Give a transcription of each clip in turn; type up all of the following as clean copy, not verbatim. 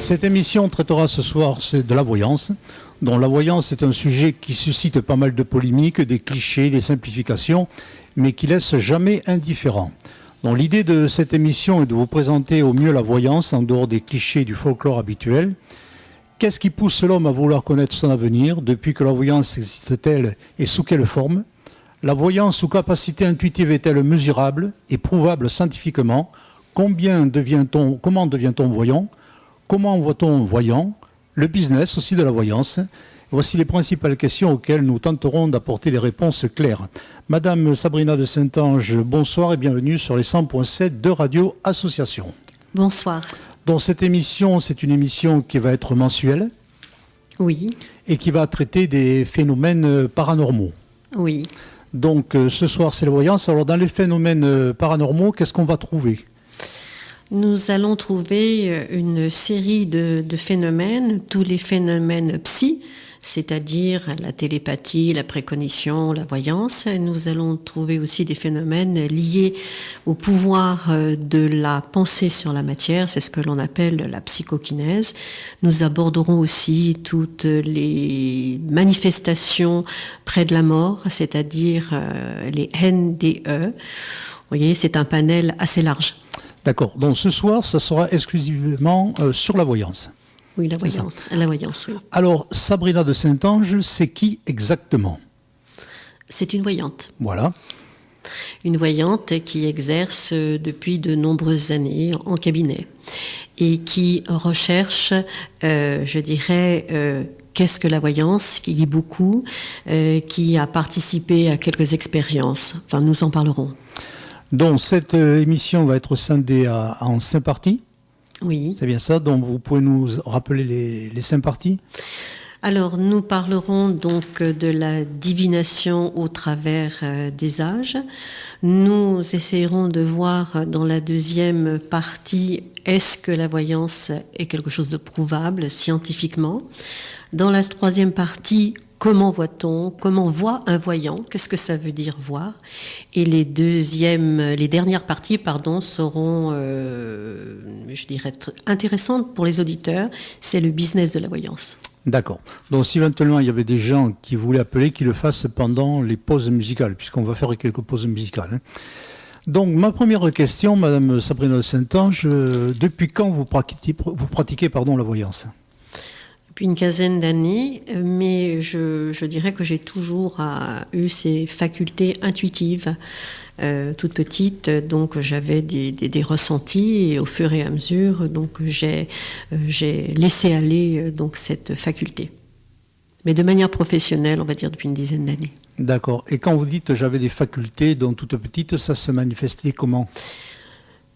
Cette émission traitera ce soir de la voyance. Donc la voyance est un sujet qui suscite pas mal de polémiques, des clichés, des simplifications, mais qui laisse jamais indifférent. Donc l'idée de cette émission est de vous présenter au mieux la voyance en dehors des clichés du folklore habituel. Qu'est-ce qui pousse l'homme à vouloir connaître son avenir? Depuis que la voyance existe-t-elle et sous quelle forme? La voyance ou capacité intuitive est-elle mesurable et prouvable scientifiquement? Comment devient-on voyant? Comment voit-on voyant? Le business aussi de la voyance. Voici les principales questions auxquelles nous tenterons d'apporter des réponses claires. Madame Sabrina de Saint-Ange, bonsoir et bienvenue sur les 100.7 de Radio Association. Bonsoir. Donc cette émission, c'est une émission qui va être mensuelle. Oui. Et qui va traiter des phénomènes paranormaux. Oui. Donc ce soir, c'est la voyance. Alors dans les phénomènes paranormaux, qu'est-ce qu'on va trouver? Nous allons trouver une série de phénomènes, tous les phénomènes psy, c'est-à-dire la télépathie, la précognition, la voyance. Nous allons trouver aussi des phénomènes liés au pouvoir de la pensée sur la matière, c'est ce que l'on appelle la psychokinèse. Nous aborderons aussi toutes les manifestations près de la mort, c'est-à-dire les NDE. Vous voyez, c'est un panel assez large. D'accord. Donc ce soir, ça sera exclusivement sur la voyance. Oui, la voyance, oui. Alors, Sabrina de Saint-Ange, c'est qui exactement? C'est une voyante. Voilà. Une voyante qui exerce depuis de nombreuses années en cabinet et qui recherche, qu'est-ce que la voyance, qui lit beaucoup, qui a participé à quelques expériences. Enfin, nous en parlerons. Donc, cette émission va être scindée en 5 parties. Oui. C'est bien ça. Donc, vous pouvez nous rappeler les 5 parties? Alors, nous parlerons donc de la divination au travers des âges. Nous essayerons de voir dans la deuxième partie, est-ce que la voyance est quelque chose de prouvable scientifiquement? Dans la troisième partie, comment voit-on? Comment voit un voyant? Qu'est-ce que ça veut dire voir? Et les dernières parties, seront, intéressantes pour les auditeurs. C'est le business de la voyance. D'accord. Donc si éventuellement il y avait des gens qui voulaient appeler, qu'ils le fassent pendant les pauses musicales, puisqu'on va faire quelques pauses musicales. Donc ma première question, Madame Sabrina de Saint-Ange, depuis quand vous pratiquez la voyance? Depuis une quinzaine d'années, mais je dirais que j'ai toujours eu ces facultés intuitives. Toute petite, donc j'avais des ressentis et au fur et à mesure, donc j'ai laissé aller donc cette faculté. Mais de manière professionnelle, on va dire depuis une dizaine d'années. D'accord. Et quand vous dites j'avais des facultés, donc toute petite, ça se manifestait comment?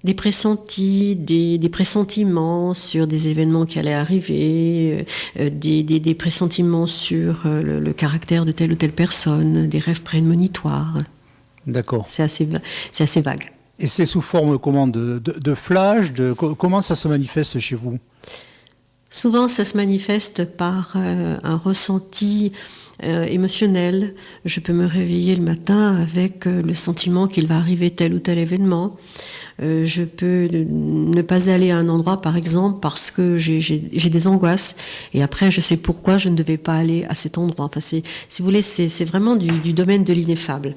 Des pressentis, des pressentiments sur des événements qui allaient arriver, des pressentiments sur le caractère de telle ou telle personne, des rêves prémonitoires. D'accord. C'est assez vague. Et c'est sous forme comment? De flash? Comment ça se manifeste chez vous? Souvent, ça se manifeste par un ressenti émotionnel. Je peux me réveiller le matin avec le sentiment qu'il va arriver tel ou tel événement. Je peux ne pas aller à un endroit, par exemple, parce que j'ai des angoisses. Et après, je sais pourquoi je ne devais pas aller à cet endroit. Enfin, si vous voulez, c'est vraiment du domaine de l'ineffable.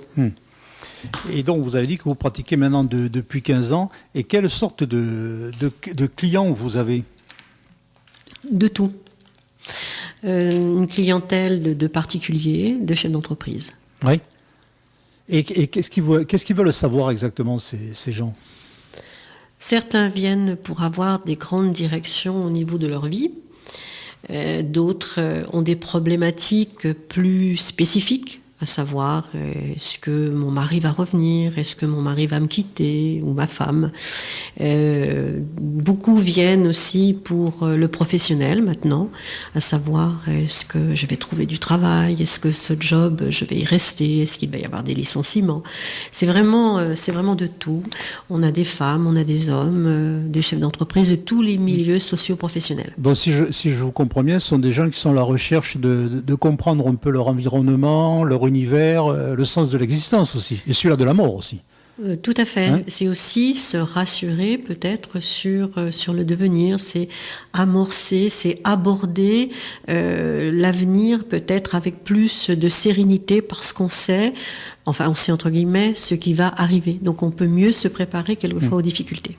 Et donc, vous avez dit que vous pratiquez maintenant depuis 15 ans. Et quelle sorte de clients vous avez? De tout. Une clientèle de particuliers, de chefs d'entreprise. Oui. Et qu'est-ce qu'ils veulent savoir exactement, ces gens? Certains viennent pour avoir des grandes directions au niveau de leur vie. D'autres ont des problématiques plus spécifiques, à savoir, est-ce que mon mari va revenir? Est-ce que mon mari va me quitter? Ou ma femme? Beaucoup viennent aussi pour le professionnel maintenant, à savoir, est-ce que je vais trouver du travail? Est-ce que ce job, je vais y rester? Est-ce qu'il va y avoir des licenciements? C'est vraiment de tout. On a des femmes, on a des hommes, des chefs d'entreprise de tous les milieux socio-professionnels. Donc si je vous comprends bien, ce sont des gens qui sont à la recherche de comprendre un peu leur environnement, leur univers, le sens de l'existence aussi, et celui-là de la mort aussi. Tout à fait. C'est aussi se rassurer peut-être sur le devenir, c'est amorcer, c'est aborder l'avenir peut-être avec plus de sérénité parce qu'on sait, enfin on sait entre guillemets, ce qui va arriver. Donc on peut mieux se préparer quelquefois aux difficultés.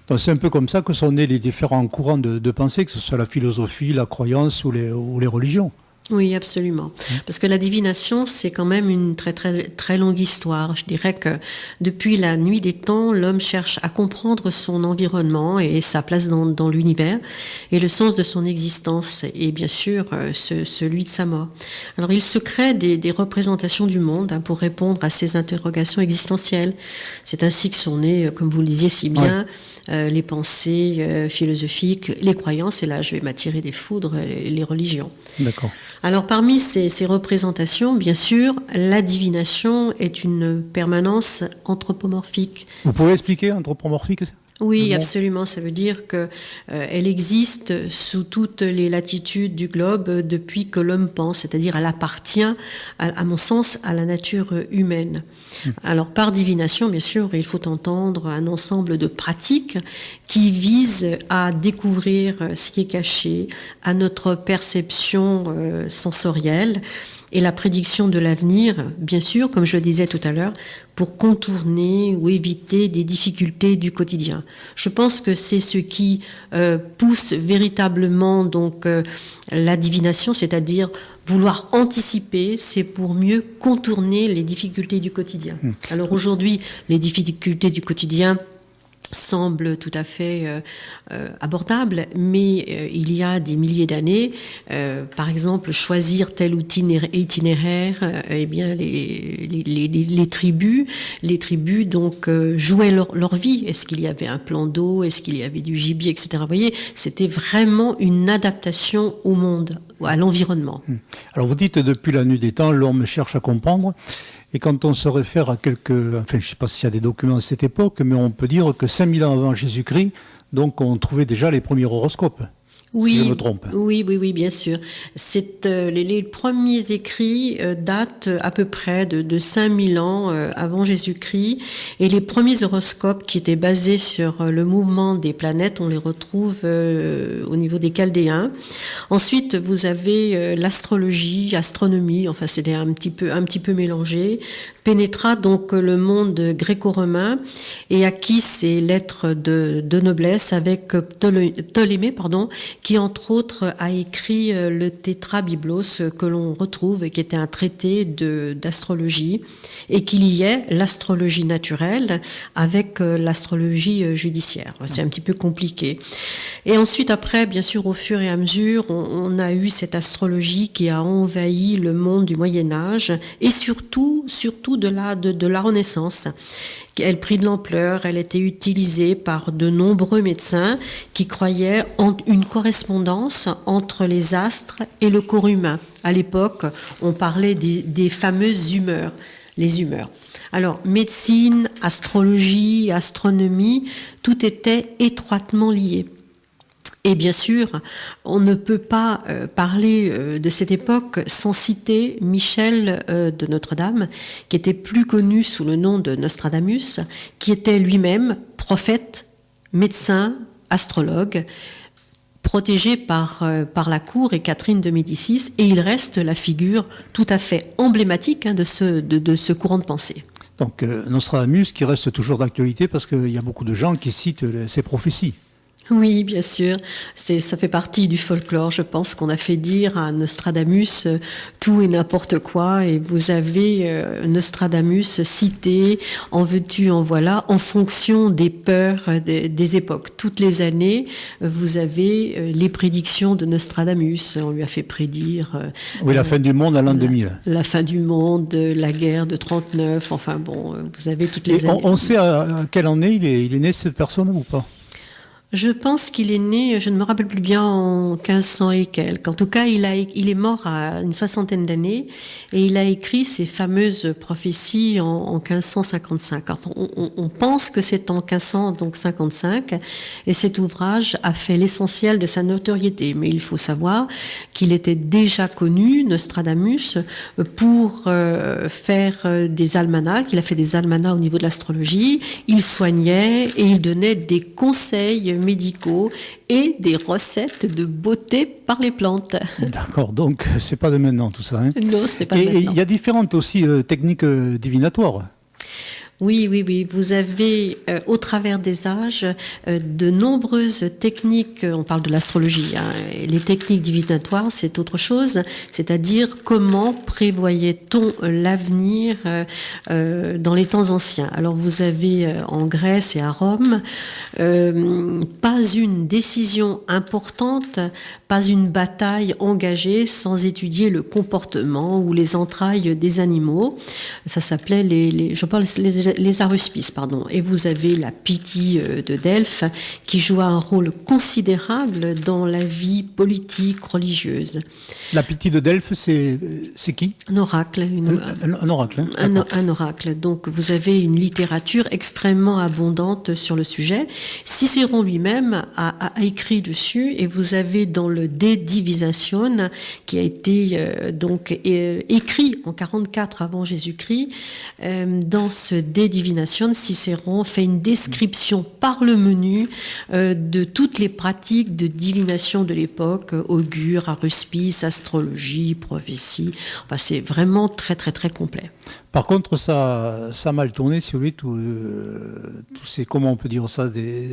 Donc c'est un peu comme ça que sont nés les différents courants de pensée, que ce soit la philosophie, la croyance ou les religions. Oui, absolument. Parce que la divination, c'est quand même une très, très, très longue histoire. Je dirais que depuis la nuit des temps, l'homme cherche à comprendre son environnement et sa place dans l'univers et le sens de son existence et bien sûr celui de sa mort. Alors il se crée des représentations du monde pour répondre à ces interrogations existentielles. C'est ainsi que sont nées, comme vous le disiez si bien, les pensées philosophiques, les croyances, et là je vais m'attirer des foudres, les religions. D'accord. Alors parmi ces représentations, bien sûr, la divination est une permanence anthropomorphique. Vous pouvez expliquer anthropomorphique ? Oui, absolument. Ça veut dire que elle existe sous toutes les latitudes du globe depuis que l'homme pense, c'est-à-dire elle appartient, à mon sens, à la nature humaine. Alors par divination, bien sûr, il faut entendre un ensemble de pratiques qui visent à découvrir ce qui est caché, à notre perception sensorielle et la prédiction de l'avenir, bien sûr, comme je le disais tout à l'heure, pour contourner ou éviter des difficultés du quotidien. Je pense que c'est ce qui pousse véritablement donc la divination, c'est-à-dire vouloir anticiper, c'est pour mieux contourner les difficultés du quotidien. Alors aujourd'hui, les difficultés du quotidien semble tout à fait abordable, mais il y a des milliers d'années, par exemple, choisir tel itinéraire, eh bien les tribus donc jouaient leur vie. Est-ce qu'il y avait un plan d'eau, est-ce qu'il y avait du gibier, etc. Vous voyez, c'était vraiment une adaptation au monde, à l'environnement. Alors vous dites depuis la nuit des temps, l'homme cherche à comprendre. Et quand on se réfère à je ne sais pas s'il y a des documents de cette époque, mais on peut dire que 5000 ans avant Jésus-Christ, donc on trouvait déjà les premiers horoscopes. Oui, si je me trompe. Oui, bien sûr. C'est, les premiers écrits datent à peu près de 5000 ans avant Jésus-Christ. Et les premiers horoscopes qui étaient basés sur le mouvement des planètes, on les retrouve au niveau des Chaldéens. Ensuite, vous avez l'astrologie, astronomie, enfin c'était un petit peu mélangé, pénétra donc le monde gréco-romain et acquit ses lettres de noblesse avec Ptolémée, qui entre autres a écrit le Tétrabiblos que l'on retrouve, qui était un traité d'astrologie et qui liait l'astrologie naturelle avec l'astrologie judiciaire. C'est un petit peu compliqué. Et ensuite, après, bien sûr, au fur et à mesure, on a eu cette astrologie qui a envahi le monde du Moyen-Âge et surtout de la Renaissance. Elle prit de l'ampleur, elle était utilisée par de nombreux médecins qui croyaient en une correspondance entre les astres et le corps humain. À l'époque, on parlait des fameuses humeurs, les humeurs. Alors, médecine, astrologie, astronomie, tout était étroitement lié. Et bien sûr, on ne peut pas parler de cette époque sans citer Michel de Notre-Dame, qui était plus connu sous le nom de Nostradamus, qui était lui-même prophète, médecin, astrologue, protégé par la cour et Catherine de Médicis, et il reste la figure tout à fait emblématique de ce courant de pensée. Donc Nostradamus qui reste toujours d'actualité parce qu'il y a beaucoup de gens qui citent ses prophéties. Oui, bien sûr. Ça fait partie du folklore. Je pense qu'on a fait dire à Nostradamus tout et n'importe quoi. Et vous avez Nostradamus cité, en veux-tu, en voilà, en fonction des peurs des époques. Toutes les années, vous avez les prédictions de Nostradamus. On lui a fait prédire... la fin du monde à l'an 2000. La fin du monde, la guerre de 39. Enfin bon, vous avez toutes les années. On sait à quelle année il est né cette personne ou pas ? Je pense qu'il est né, je ne me rappelle plus bien, en 1500 et quelques. En tout cas, il est mort à une soixantaine d'années et il a écrit ces fameuses prophéties en 1555. Enfin, on pense que c'est en 1555 et cet ouvrage a fait l'essentiel de sa notoriété. Mais il faut savoir qu'il était déjà connu, Nostradamus, pour faire des almanachs. Il a fait des almanachs au niveau de l'astrologie. Il soignait et il donnait des conseils médicaux et des recettes de beauté par les plantes. D'accord, donc c'est pas de maintenant tout ça. Hein. Non, c'est pas de Et maintenant. il y a différentes aussi techniques divinatoires. Oui. Vous avez, au travers des âges, de nombreuses techniques. On parle de l'astrologie. Hein, les techniques divinatoires, c'est autre chose. C'est-à-dire comment prévoyait-on l'avenir dans les temps anciens. Alors vous avez en Grèce et à Rome pas une décision importante, pas une bataille engagée sans étudier le comportement ou les entrailles des animaux. Ça s'appelait les aruspices, pardon. Et vous avez la Pythie de Delphes qui joua un rôle considérable dans la vie politique, religieuse. La Pythie de Delphes, c'est qui? Un oracle. Un oracle. Hein, un oracle. Donc vous avez une littérature extrêmement abondante sur le sujet. Cicéron lui-même a écrit dessus et vous avez dans le De Divinatione qui a été écrit en 44 avant Jésus-Christ. Dans ce De Divinatione, Cicéron fait une description par le menu de toutes les pratiques de divination de l'époque, augure, aruspice, astrologie, prophétie. Enfin, c'est vraiment très très très complet. Par contre, ça a mal tourné, si vous voulez, tous ces, comment on peut dire ça,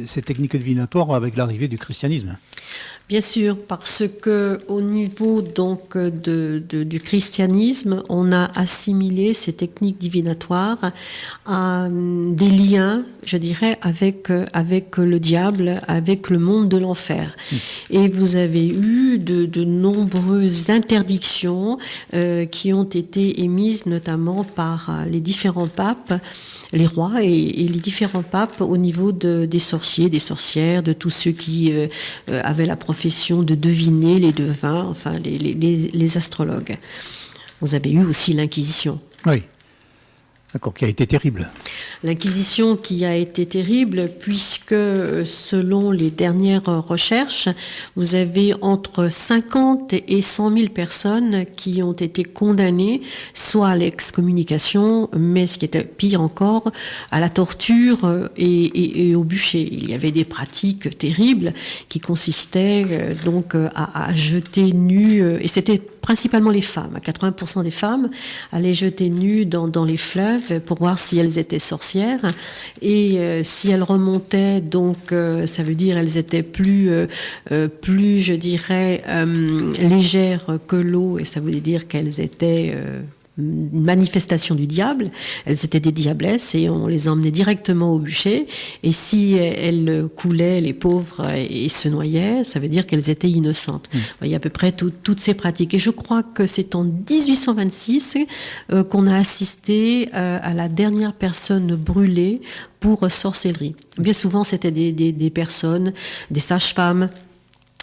ces techniques divinatoires avec l'arrivée du christianisme. Bien sûr, parce que au niveau donc du christianisme, on a assimilé ces techniques divinatoires à des liens, je dirais, avec le diable, avec le monde de l'enfer. Et vous avez eu de nombreuses interdictions qui ont été émises notamment par les différents papes, les rois et les différents papes au niveau des sorciers, des sorcières, de tous ceux qui avaient la profession de deviner, les devins, enfin les astrologues. Vous avez eu aussi l'Inquisition. Oui, d'accord, qui a été terrible. L'Inquisition qui a été terrible puisque, selon les dernières recherches, vous avez entre 50 et 100 000 personnes qui ont été condamnées soit à l'excommunication, mais ce qui était pire encore, à la torture et au bûcher. Il y avait des pratiques terribles qui consistaient donc à jeter nus, et c'était principalement les femmes. 80% des femmes allaient jeter nues dans les fleuves pour voir si elles étaient sorcières. Et si elles remontaient, donc ça veut dire elles étaient plus je dirais, légères que l'eau, et ça voulait dire qu'elles étaient une manifestation du diable. Elles étaient des diablesses et on les emmenait directement au bûcher. Et si elles coulaient, les pauvres, et se noyaient, ça veut dire qu'elles étaient innocentes. Il y a à peu près toutes ces pratiques. Et je crois que c'est en 1826 qu'on a assisté à la dernière personne brûlée pour sorcellerie. Bien souvent, c'était des personnes, des sages-femmes,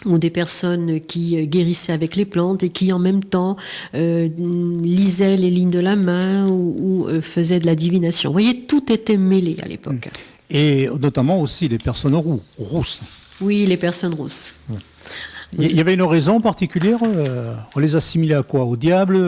ou des personnes qui guérissaient avec les plantes et qui en même temps lisaient les lignes de la main ou faisaient de la divination. Vous voyez, tout était mêlé à l'époque. Et notamment aussi les personnes rousses. Oui, les personnes rousses. Il y avait une raison particulière? On les assimilait à quoi? Au diable?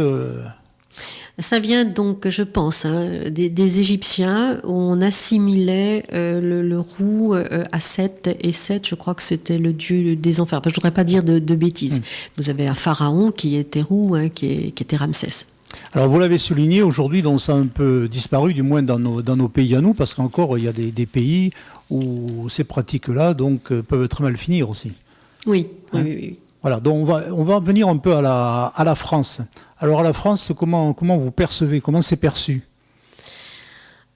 Ça vient donc, je pense, des Égyptiens où on assimilait le roux à Seth, et Seth, je crois que c'était le dieu des enfers. Enfin, je ne voudrais pas dire de bêtises. Vous avez un pharaon qui était roux, qui était Ramsès. Alors vous l'avez souligné, aujourd'hui, donc ça a un peu disparu, du moins dans nos pays à nous, parce qu'encore il y a des pays où ces pratiques-là donc peuvent très mal finir aussi. Oui. Voilà, donc on va venir un peu à la France. Alors à la France, comment vous percevez, comment c'est perçu?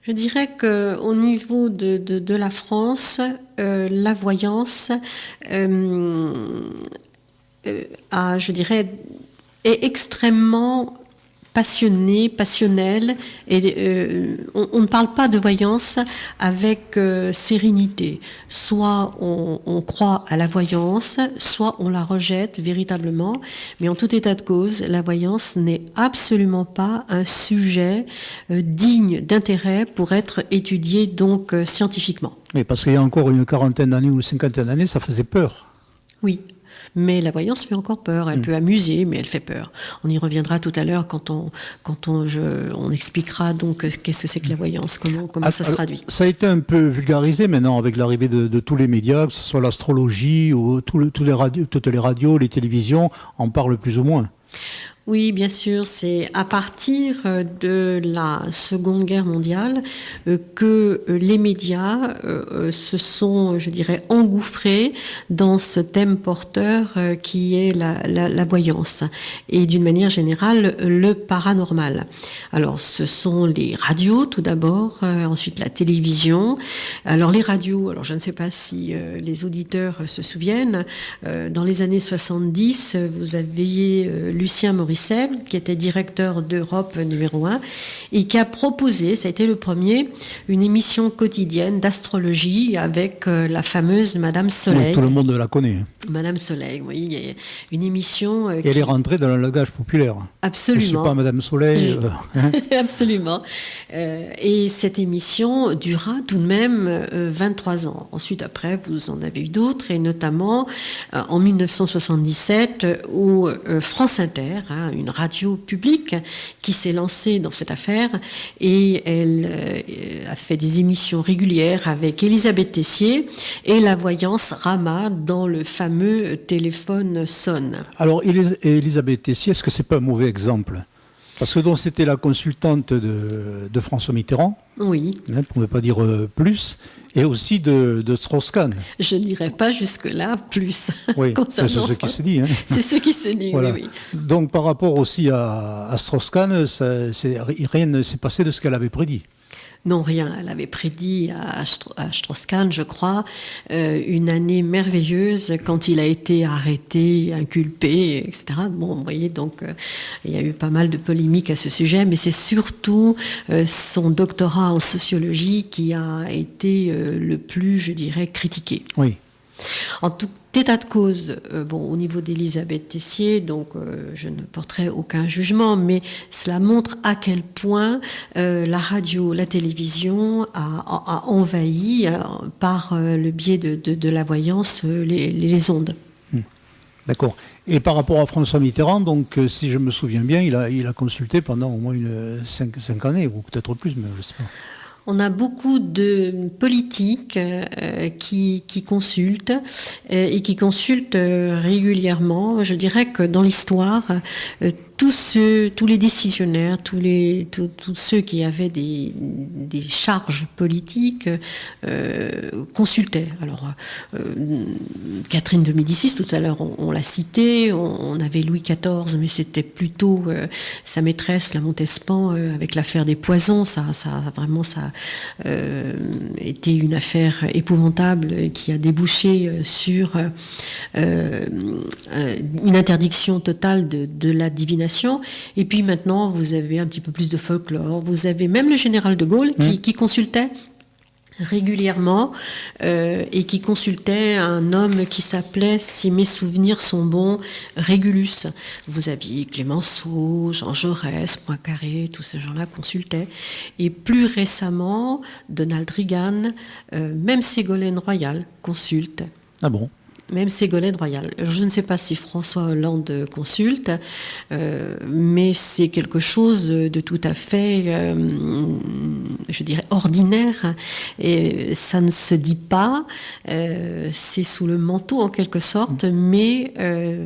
Je dirais qu'au niveau de la France, la voyance je dirais, est extrêmement passionnel, et on ne parle pas de voyance avec sérénité. Soit on croit à la voyance, soit on la rejette véritablement, mais en tout état de cause, la voyance n'est absolument pas un sujet digne d'intérêt pour être étudié donc scientifiquement. Oui, parce qu'il y a encore une quarantaine d'années ou une cinquantaine d'années, ça faisait peur. Oui. Mais la voyance fait encore peur. Elle peut amuser, mais elle fait peur. On y reviendra tout à l'heure quand on expliquera donc qu'est-ce que c'est que la voyance, comment ça se traduit. Ça a été un peu vulgarisé maintenant avec l'arrivée de tous les médias, que ce soit l'astrologie ou toutes les radios, les télévisions, en parlent plus ou moins. Oui, bien sûr, c'est à partir de la Seconde Guerre mondiale que les médias se sont, je dirais, engouffrés dans ce thème porteur qui est la voyance et d'une manière générale le paranormal. Alors, ce sont les radios tout d'abord, ensuite la télévision. Alors, les radios, alors je ne sais pas si les auditeurs se souviennent, dans les années 70, vous aviez Lucien Morisset, qui était directeur d'Europe numéro 1, et qui a proposé, ça a été le premier, une émission quotidienne d'astrologie avec la fameuse Madame Soleil. Oui, tout le monde la connaît. Madame Soleil, oui, une émission... et elle est rentrée dans le langage populaire. Absolument. Je ne suis pas Madame Soleil. Absolument. Et cette émission dura tout de même 23 ans. Ensuite, après, vous en avez eu d'autres, et notamment en 1977, où France Inter, une radio publique, qui s'est lancée dans cette affaire, et elle a fait des émissions régulières avec Elisabeth Tessier et la voyance Rama dans le fameux téléphone sonne. Alors, Elisabeth Tessier, est-ce que c'est pas un mauvais exemple ? Parce que donc c'était la consultante de François Mitterrand. Oui. Pour ne pas dire plus. Et aussi de Strauss-Kahn. Je n'irai pas jusque-là plus. Oui, c'est ce qui se dit. Hein. C'est ce qui se dit, voilà. oui. Donc par rapport aussi à Strauss-Kahn, rien ne s'est passé de ce qu'elle avait prédit. Non, rien. Elle avait prédit à Strauss-Kahn, je crois, une année merveilleuse quand il a été arrêté, inculpé, etc. Bon, vous voyez, donc il y a eu pas mal de polémiques à ce sujet, mais c'est surtout son doctorat en sociologie qui a été le plus, je dirais, critiqué. Oui. En tout état de cause, au niveau d'Elisabeth Tessier, donc je ne porterai aucun jugement, mais cela montre à quel point la radio, la télévision a envahi par le biais de la voyance les ondes. D'accord. Et par rapport à François Mitterrand, donc si je me souviens bien, il a consulté pendant au moins 5 années, ou peut-être plus, mais je ne sais pas. On a beaucoup de politiques qui consultent et qui consultent régulièrement. Je dirais que dans l'histoire, tous les décisionnaires, tous ceux qui avaient des charges politiques consultaient. Alors, Catherine de Médicis, tout à l'heure, on l'a cité, on avait Louis XIV, mais c'était plutôt sa maîtresse, la Montespan, avec l'affaire des poisons. Ça a été une affaire épouvantable qui a débouché sur une interdiction totale de la divination. Et puis maintenant, vous avez un petit peu plus de folklore. Vous avez même le général de Gaulle qui consultait régulièrement et qui consultait un homme qui s'appelait, si mes souvenirs sont bons, Régulus. Vous aviez Clémenceau, Jean Jaurès, Poincaré, tous ces gens-là consultaient. Et plus récemment, Donald Reagan, même Ségolène Royal consulte. Ah bon ? Même Ségolène Royal. Je ne sais pas si François Hollande consulte, mais c'est quelque chose de tout à fait, je dirais, ordinaire. Et ça ne se dit pas, c'est sous le manteau en quelque sorte, mais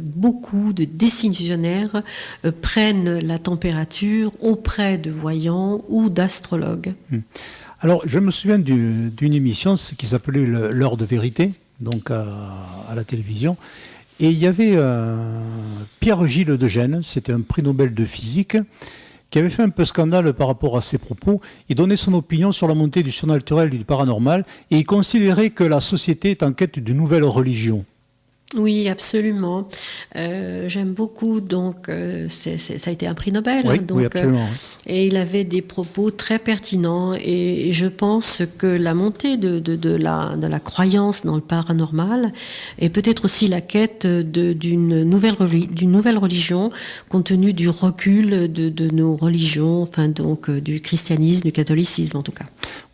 beaucoup de décisionnaires prennent la température auprès de voyants ou d'astrologues. Alors, je me souviens d'une émission qui s'appelait L'heure de vérité, donc à la télévision, et il y avait Pierre-Gilles de Gennes, c'était un prix Nobel de physique, qui avait fait un peu scandale par rapport à ses propos. Il donnait son opinion sur la montée du surnaturel et du paranormal, et il considérait que la société est en quête d'une nouvelle religion. Oui, absolument. J'aime beaucoup, donc ça a été un prix Nobel. Oui, donc, oui, absolument. Et il avait des propos très pertinents. Et je pense que la montée de la croyance dans le paranormal et peut-être aussi la quête d'une nouvelle religion, compte tenu du recul de nos religions, enfin donc du christianisme, du catholicisme en tout cas.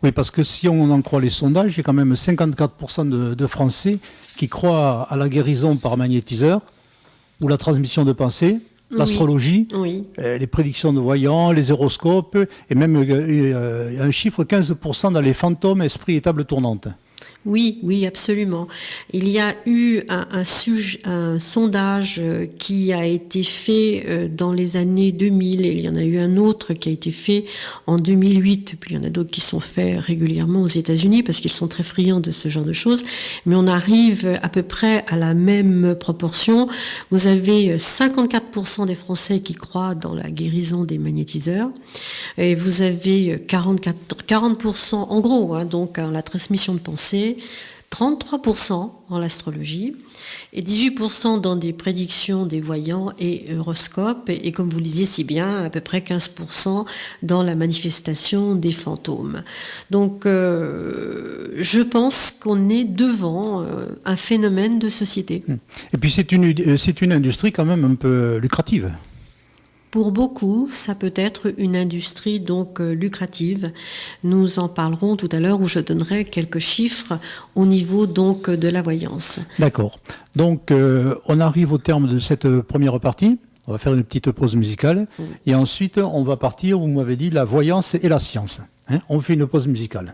Oui, parce que si on en croit les sondages, il y a quand même 54% de Français qui croient à la guérison par magnétiseur ou la transmission de pensée, l'astrologie, oui. Les prédictions de voyants, les horoscopes, et même un chiffre 15% dans les fantômes, esprits et tables tournantes. Oui, oui, absolument. Il y a eu un sondage qui a été fait dans les années 2000, et il y en a eu un autre qui a été fait en 2008, puis il y en a d'autres qui sont faits régulièrement aux États-Unis parce qu'ils sont très friands de ce genre de choses, mais on arrive à peu près à la même proportion. Vous avez 54% des Français qui croient dans la guérison des magnétiseurs, et vous avez 40% en gros, donc la transmission de pensée, 33% en l'astrologie et 18% dans des prédictions des voyants et horoscopes et comme vous le disiez si bien, à peu près 15% dans la manifestation des fantômes. Donc je pense qu'on est devant un phénomène de société. Et puis c'est une industrie quand même un peu lucrative. Pour beaucoup, ça peut être une industrie donc lucrative. Nous en parlerons tout à l'heure où je donnerai quelques chiffres au niveau donc de la voyance. D'accord. Donc on arrive au terme de cette première partie. On va faire une petite pause musicale. Oui. Et ensuite, on va partir, vous m'avez dit, la voyance et la science. On fait une pause musicale.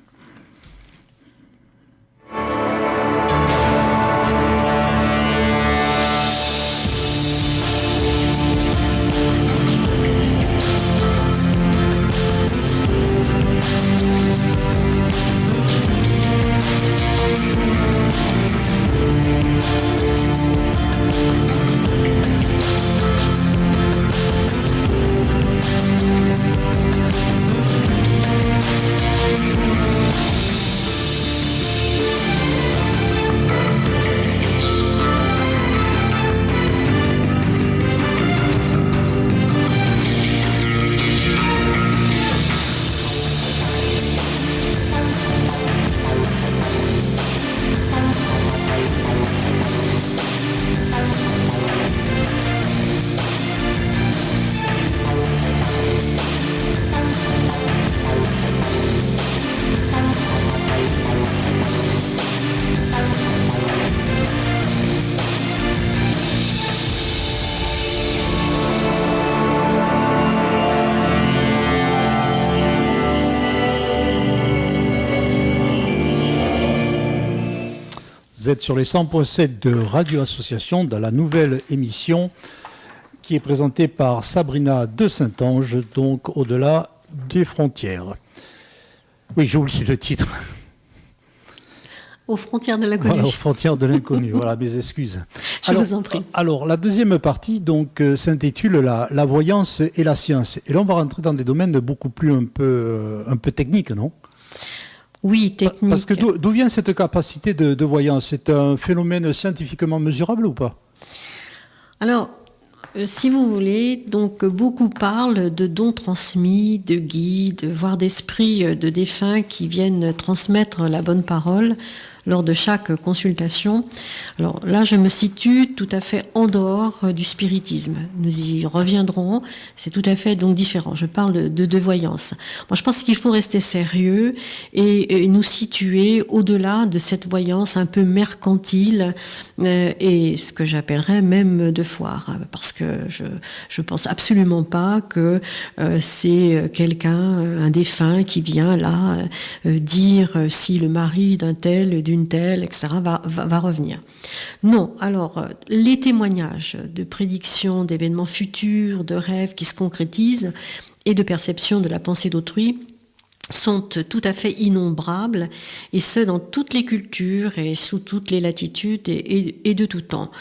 Vous êtes sur les 100.7 de Radio Association dans la nouvelle émission qui est présentée par Sabrina de Saint-Ange, donc au-delà des frontières. Oui, j'ai oublié le titre. Aux frontières de l'inconnu. Voilà, aux frontières de l'inconnu. Voilà, mes excuses. Je vous en prie. Alors, la deuxième partie donc s'intitule la voyance et la science. Et là, on va rentrer dans des domaines beaucoup plus un peu techniques, non ? Oui, technique. Parce que d'où vient cette capacité de voyance ? C'est un phénomène scientifiquement mesurable ou pas ? Alors, si vous voulez, donc beaucoup parlent de dons transmis, de guides, voire d'esprits de défunts qui viennent transmettre la bonne parole lors de chaque consultation. Alors là, je me situe tout à fait en dehors du spiritisme. Nous y reviendrons. C'est tout à fait donc différent. Je parle de voyance. Moi, je pense qu'il faut rester sérieux et nous situer au-delà de cette voyance un peu mercantile et ce que j'appellerais même de foire. Parce que je pense absolument pas que c'est quelqu'un, un défunt qui vient là dire si le mari d'un tel, d'une telle, etc., va revenir. Non, alors, les témoignages de prédictions d'événements futurs, de rêves qui se concrétisent et de perception de la pensée d'autrui sont tout à fait innombrables, et ce dans toutes les cultures et sous toutes les latitudes et de tout temps.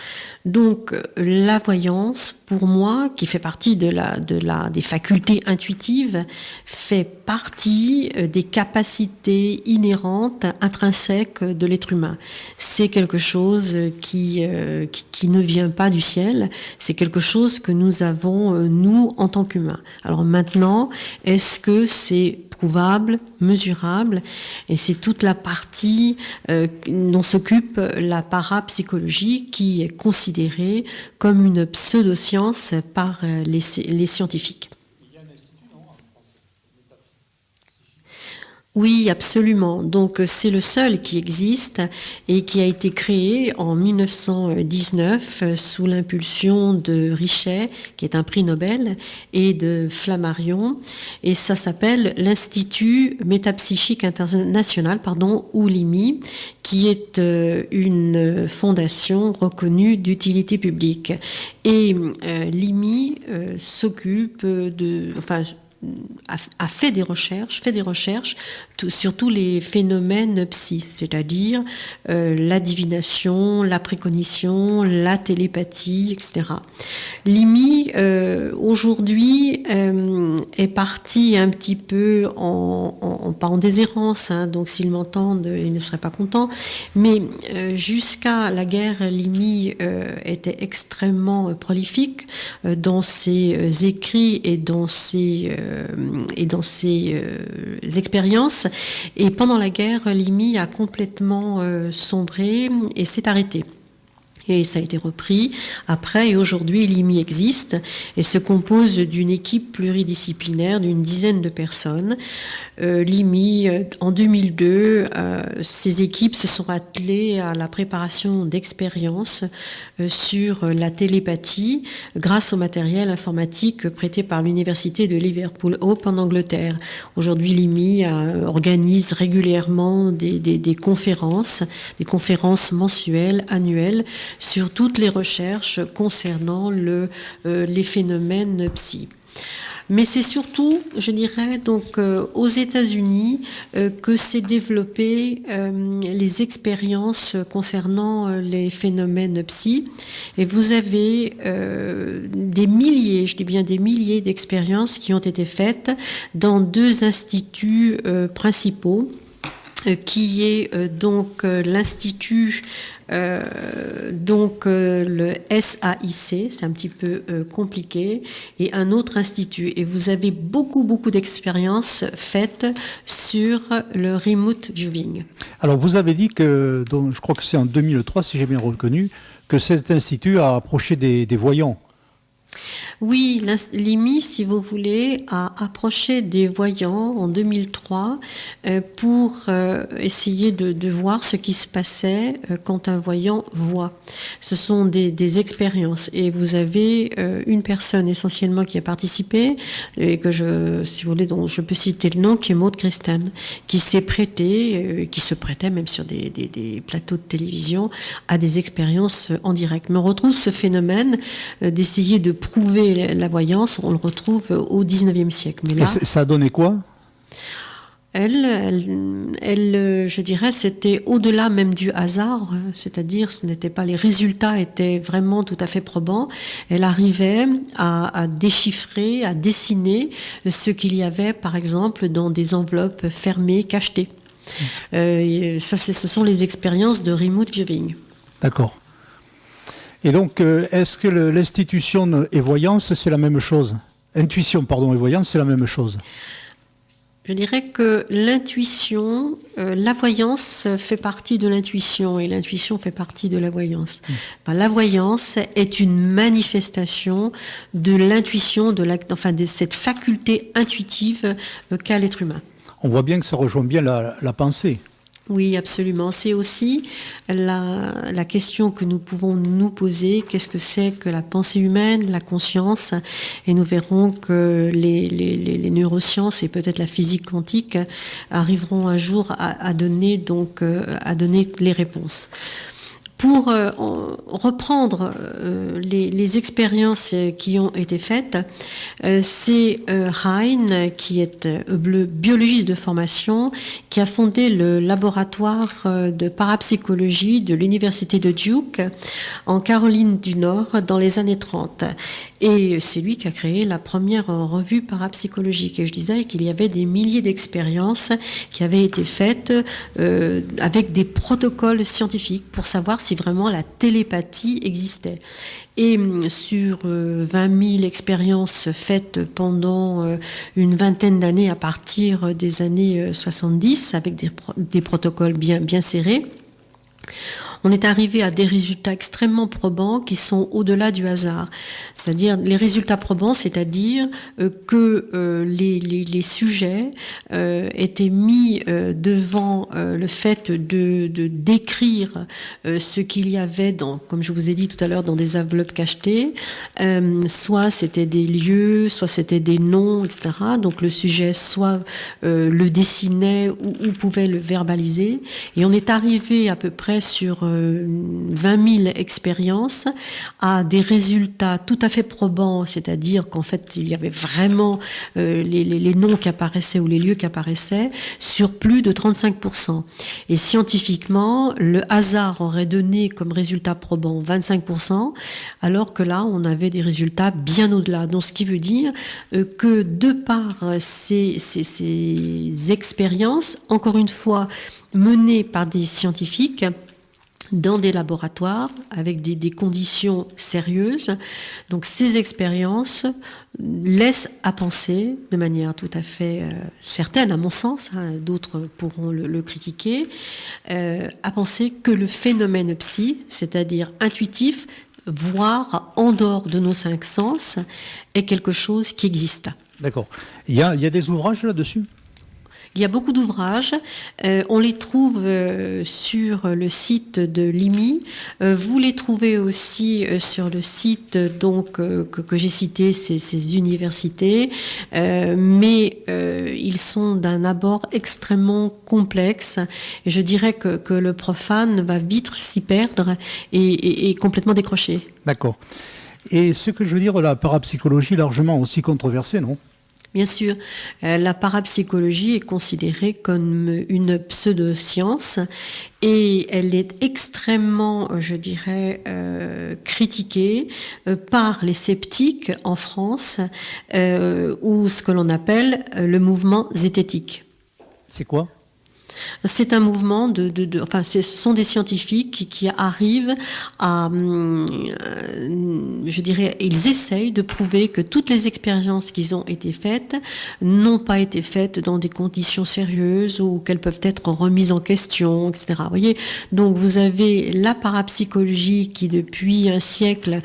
Donc la voyance, pour moi, qui fait partie des facultés intuitives, fait partie des capacités inhérentes, intrinsèques de l'être humain. C'est quelque chose qui ne vient pas du ciel, c'est quelque chose que nous avons, nous, en tant qu'humains. Alors maintenant, est-ce que c'est prouvable, mesurable, et c'est toute la partie dont s'occupe la parapsychologie, qui est considérée comme une pseudo-science par les scientifiques. Oui, absolument. Donc c'est le seul qui existe et qui a été créé en 1919 sous l'impulsion de Richet, qui est un prix Nobel, et de Flammarion. Et ça s'appelle l'Institut Métapsychique International, ou l'IMI, qui est une fondation reconnue d'utilité publique. Et l'IMI s'occupe a fait des recherches sur tous les phénomènes psy, c'est-à-dire la divination, la précognition, la télépathie, etc. L'IMI, aujourd'hui, est parti un petit peu pas en déshérence, donc s'ils m'entendent, ils ne seraient pas contents, mais jusqu'à la guerre, l'IMI était extrêmement prolifique dans ses écrits et dans ses expériences. Et pendant la guerre, l'IMI a complètement sombré et s'est arrêté. Et ça a été repris après, et aujourd'hui l'IMI existe et se compose d'une équipe pluridisciplinaire d'une dizaine de personnes. L'IMI, en 2002, ces équipes se sont attelées à la préparation d'expériences sur la télépathie grâce au matériel informatique prêté par l'université de Liverpool Hope en Angleterre. Aujourd'hui, l'IMI organise régulièrement des conférences mensuelles, annuelles, sur toutes les recherches concernant les phénomènes psy. Mais c'est surtout, je dirais, donc aux États-Unis que s'est développé les expériences concernant les phénomènes psy. Et vous avez des milliers, je dis bien des milliers d'expériences qui ont été faites dans deux instituts principaux, qui est donc l'Institut, le SAIC, c'est un petit peu compliqué, et un autre institut. Et vous avez beaucoup d'expériences faites sur le remote viewing. Alors vous avez dit que, je crois que c'est en 2003, si j'ai bien reconnu, que cet institut a approché des voyants. Oui, l'IMI, si vous voulez, a approché des voyants en 2003 pour essayer de voir ce qui se passait quand un voyant voit. Ce sont des expériences, et vous avez une personne essentiellement qui a participé, et si vous voulez, dont je peux citer le nom, qui est Maud Christen, qui s'est prêtée, qui se prêtait même sur des plateaux de télévision à des expériences en direct. Mais on retrouve ce phénomène d'essayer de prouver la voyance, on le retrouve au 19e siècle. Mais là, et ça a donné quoi ? Elle, je dirais, c'était au-delà même du hasard, c'est-à-dire les résultats étaient vraiment tout à fait probants. Elle arrivait à déchiffrer, à dessiner ce qu'il y avait, par exemple, dans des enveloppes fermées, cachetées. Ce sont les expériences de remote viewing. D'accord. Et donc, est-ce que l'institution et voyance, c'est la même chose ? Intuition, pardon, et voyance, c'est la même chose ? Je dirais que l'intuition, la voyance fait partie de l'intuition, et l'intuition fait partie de la voyance. La voyance est une manifestation de l'intuition, de cette faculté intuitive qu'a l'être humain. On voit bien que ça rejoint bien la pensée. Oui, absolument. C'est aussi la question que nous pouvons nous poser. Qu'est-ce que c'est que la pensée humaine, la conscience ? Et nous verrons que les neurosciences et peut-être la physique quantique arriveront un jour à donner les réponses. Pour reprendre les expériences qui ont été faites, c'est Hein, qui est biologiste de formation, qui a fondé le laboratoire de parapsychologie de l'université de Duke en Caroline du Nord dans les années 30. Et c'est lui qui a créé la première revue parapsychologique. Et je disais qu'il y avait des milliers d'expériences qui avaient été faites avec des protocoles scientifiques pour savoir si vraiment la télépathie existait. Et sur 20 000 expériences faites pendant une vingtaine d'années à partir des années 70, avec des protocoles bien serrés, on est arrivé à des résultats extrêmement probants qui sont au-delà du hasard. C'est-à-dire les résultats probants, c'est-à-dire que les sujets étaient mis devant le fait de décrire ce qu'il y avait dans, comme je vous ai dit tout à l'heure, dans des enveloppes cachetées. Soit c'était des lieux, soit c'était des noms, etc. Donc le sujet soit le dessinait ou pouvait le verbaliser. Et on est arrivé à peu près sur 20 000 expériences à des résultats tout à fait probants, c'est-à-dire qu'en fait il y avait vraiment les noms qui apparaissaient ou les lieux qui apparaissaient sur plus de 35%. Et scientifiquement, le hasard aurait donné comme résultat probant 25%, alors que là on avait des résultats bien au-delà. Donc ce qui veut dire que de par ces expériences, encore une fois menées par des scientifiques, dans des laboratoires, avec des conditions sérieuses. Donc ces expériences laissent à penser, de manière tout à fait certaine, à mon sens, d'autres pourront le critiquer, à penser que le phénomène psy, c'est-à-dire intuitif, voire en dehors de nos 5 sens, est quelque chose qui existe. D'accord. Il y a des ouvrages là-dessus ? Il y a beaucoup d'ouvrages, on les trouve sur le site de l'IMI, vous les trouvez aussi sur le site donc que j'ai cité, ces universités, mais ils sont d'un abord extrêmement complexe, et je dirais que le profane va vite s'y perdre et complètement décrocher. D'accord. Et ce que je veux dire, la parapsychologie largement aussi controversée, non ? Bien sûr, la parapsychologie est considérée comme une pseudo-science et elle est extrêmement, je dirais, critiquée par les sceptiques en France ou ce que l'on appelle le mouvement zététique. C'est quoi ? C'est un mouvement enfin, ce sont des scientifiques qui arrivent à, je dirais, ils essayent de prouver que toutes les expériences qui ont été faites n'ont pas été faites dans des conditions sérieuses ou qu'elles peuvent être remises en question, etc. Vous voyez, donc vous avez la parapsychologie qui, depuis un siècle,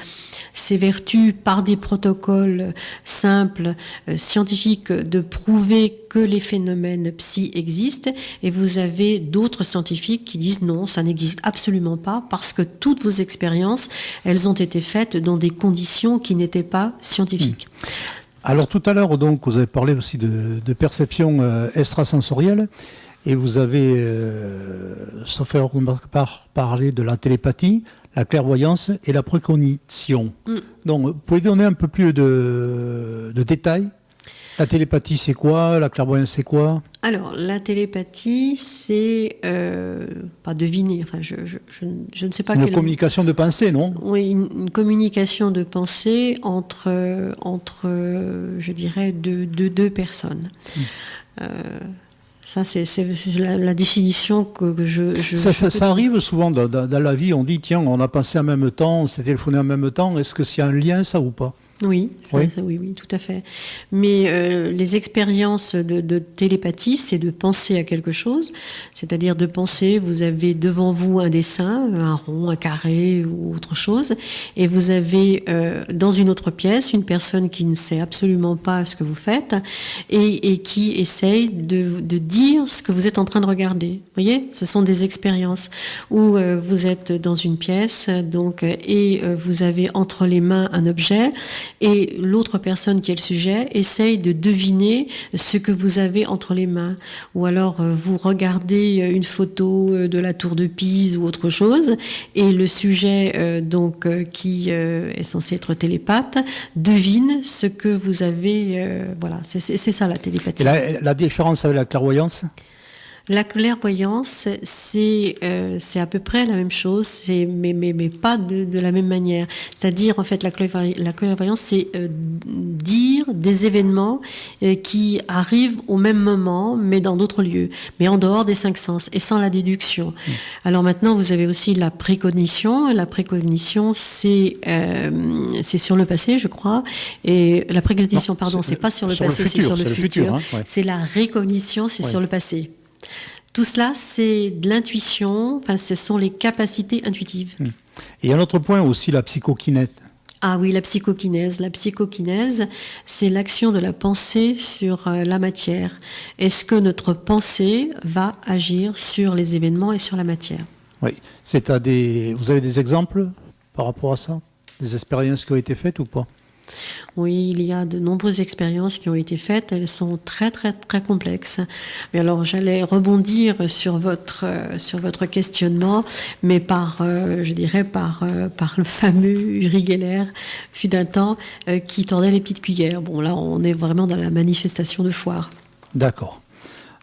s'évertue par des protocoles simples, scientifiques, de prouver que les phénomènes psy existent, et vous avez d'autres scientifiques qui disent non, ça n'existe absolument pas, parce que toutes vos expériences, elles ont été faites dans des conditions qui n'étaient pas scientifiques. Alors tout à l'heure, donc, vous avez parlé aussi de perception extrasensorielle, et vous avez, sauf erreur de ma part, parlé de la télépathie, la clairvoyance et la précognition. Donc, vous pouvez donner un peu plus de détails ? La télépathie, c'est quoi ? La clairvoyance, c'est quoi ? Alors, la télépathie, c'est pas deviner. Enfin, je ne sais pas. Une communication de pensée, non ? Oui, une communication de pensée entre je dirais, deux personnes. Ça, c'est la définition que je ça arrive souvent dans la vie. On dit, tiens, on a pensé en même temps, on s'est téléphoné en même temps. Est-ce que c'est un lien, ça, ou pas ? Oui, oui, tout à fait. Mais les expériences de télépathie, c'est de penser à quelque chose, c'est-à-dire de penser, vous avez devant vous un dessin, un rond, un carré ou autre chose, et vous avez dans une autre pièce une personne qui ne sait absolument pas ce que vous faites et qui essaye de dire ce que vous êtes en train de regarder. Vous voyez, ce sont des expériences où vous êtes dans une pièce, donc, et vous avez entre les mains un objet. et l'autre personne qui est le sujet essaye de deviner ce que vous avez entre les mains. Ou alors vous regardez une photo de la tour de Pise ou autre chose, et le sujet qui est censé être télépathe devine ce que vous avez. Voilà, c'est ça la télépathie. Et la différence avec la clairvoyance ? La clairvoyance, c'est à peu près la même chose, mais pas de la même manière. C'est-à-dire, en fait, la clairvoyance, c'est dire des événements qui arrivent au même moment, mais dans d'autres lieux, mais en dehors des 5 sens et sans la déduction. Alors maintenant, vous avez aussi la précognition. La précognition, c'est sur le passé, je crois. Et la précognition, c'est pas sur le passé, c'est sur le futur. C'est la récognition, c'est sur le passé. Tout cela, c'est de l'intuition, ce sont les capacités intuitives. Et un autre point aussi, la psychokinèse. Ah oui, la psychokinèse. La psychokinèse, c'est l'action de la pensée sur la matière. Est-ce que notre pensée va agir sur les événements et sur la matière ? Oui. Vous avez des exemples par rapport à ça ? Des expériences qui ont été faites ou pas ? Oui, il y a de nombreuses expériences qui ont été faites. Elles sont très, très, très complexes. Mais alors, j'allais rebondir sur votre questionnement, mais par le fameux Uri Geller, fut d'un temps, qui tordait les petites cuillères. Bon, là, on est vraiment dans la manifestation de foire. D'accord.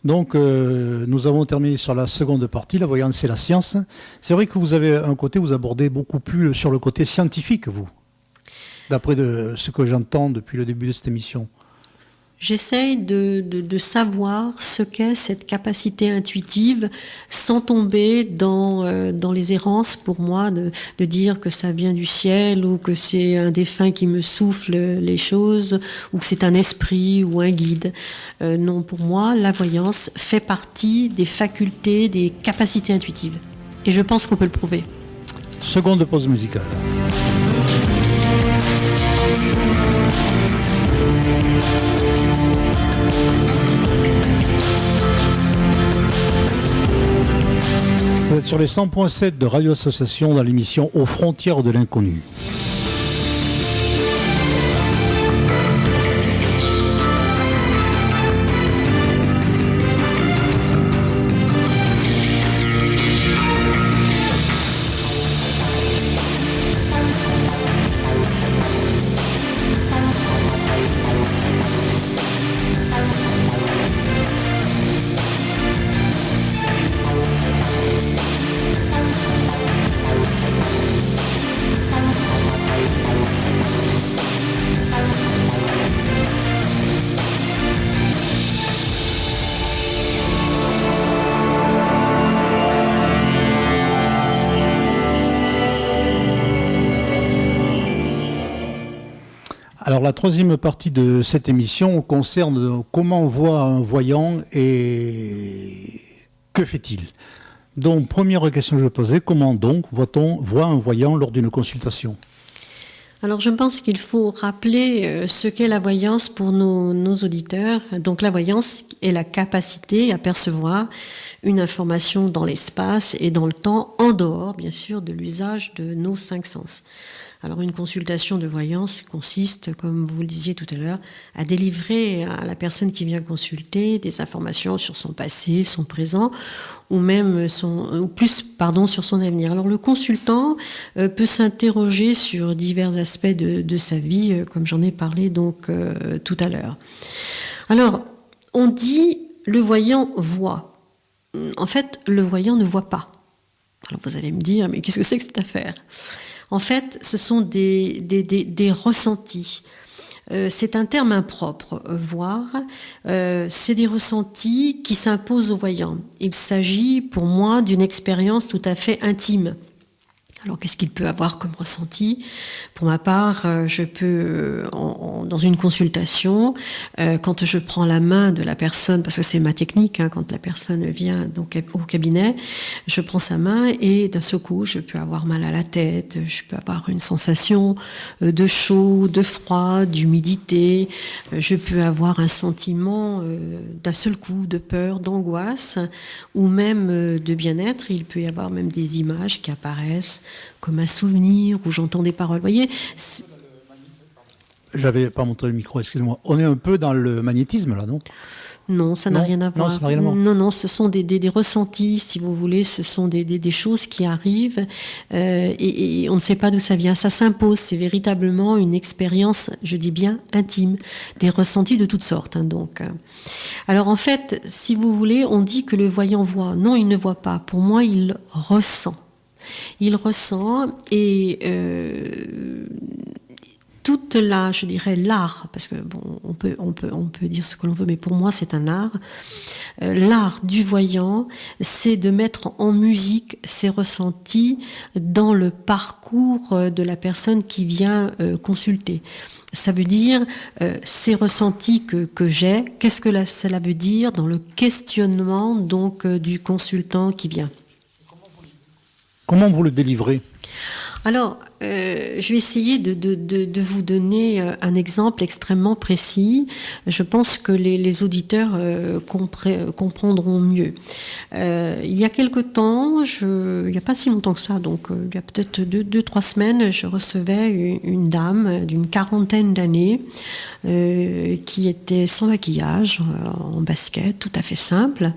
Donc, nous avons terminé sur la seconde partie, la voyance et la science. C'est vrai que vous avez un côté, vous abordez beaucoup plus sur le côté scientifique, vous, d'après ce que j'entends depuis le début de cette émission. J'essaye de savoir ce qu'est cette capacité intuitive sans tomber dans les errances, pour moi, de dire que ça vient du ciel ou que c'est un défunt qui me souffle les choses ou que c'est un esprit ou un guide. Non, pour moi, la voyance fait partie des facultés, des capacités intuitives. Et je pense qu'on peut le prouver. Seconde pause musicale. Vous êtes sur les 100.7 de Radio Association dans l'émission Aux frontières de l'inconnu. Alors la troisième partie de cette émission concerne comment on voit un voyant et que fait-il. Donc première question que je posais, comment donc voit-on un voyant lors d'une consultation ? Alors je pense qu'il faut rappeler ce qu'est la voyance pour nos auditeurs. Donc la voyance est la capacité à percevoir une information dans l'espace et dans le temps, en dehors bien sûr de l'usage de nos 5 sens. Alors une consultation de voyance consiste, comme vous le disiez tout à l'heure, à délivrer à la personne qui vient consulter des informations sur son passé, son présent, ou même sur son avenir. Alors le consultant peut s'interroger sur divers aspects de sa vie, comme j'en ai parlé donc tout à l'heure. Alors, on dit le voyant voit. En fait, le voyant ne voit pas. Alors vous allez me dire, mais qu'est-ce que c'est que cette affaire ? En fait, ce sont des ressentis. C'est un terme impropre, voir. C'est des ressentis qui s'imposent aux voyants. Il s'agit pour moi d'une expérience tout à fait intime. Alors, qu'est-ce qu'il peut avoir comme ressenti ? Pour ma part, je peux, dans une consultation, quand je prends la main de la personne, parce que c'est ma technique, quand la personne vient donc au cabinet, je prends sa main et d'un seul coup, je peux avoir mal à la tête, je peux avoir une sensation de chaud, de froid, d'humidité, je peux avoir un sentiment d'un seul coup de peur, d'angoisse, ou même de bien-être. Il peut y avoir même des images qui apparaissent comme un souvenir où j'entends des paroles. Vous voyez, J'avais pas montré le micro, excusez-moi. On est un peu dans le magnétisme, là, non? Non, ça n'a rien à voir. Non, ça n'a rien à voir. Non, ce sont des ressentis, si vous voulez, ce sont des choses qui arrivent et on ne sait pas d'où ça vient. Ça s'impose, c'est véritablement une expérience, je dis bien, intime, des ressentis de toutes sortes. Donc, alors en fait, si vous voulez, on dit que le voyant voit. Non, il ne voit pas. Pour moi, il ressent. Il ressent et toute je dirais l'art, parce que bon, on peut dire ce que l'on veut, mais pour moi c'est un art. L'art du voyant, c'est de mettre en musique ses ressentis dans le parcours de la personne qui vient consulter. Ça veut dire ces ressentis que j'ai, qu'est-ce que cela veut dire dans le questionnement donc du consultant qui vient. Comment vous le délivrez ? Alors, je vais essayer de vous donner un exemple extrêmement précis. Je pense que les auditeurs comprendront mieux. Il y a quelque temps, il n'y a pas si longtemps que ça, donc il y a peut-être 2-3 semaines, je recevais une dame d'une 40aine d'années qui était sans maquillage, en basket, tout à fait simple,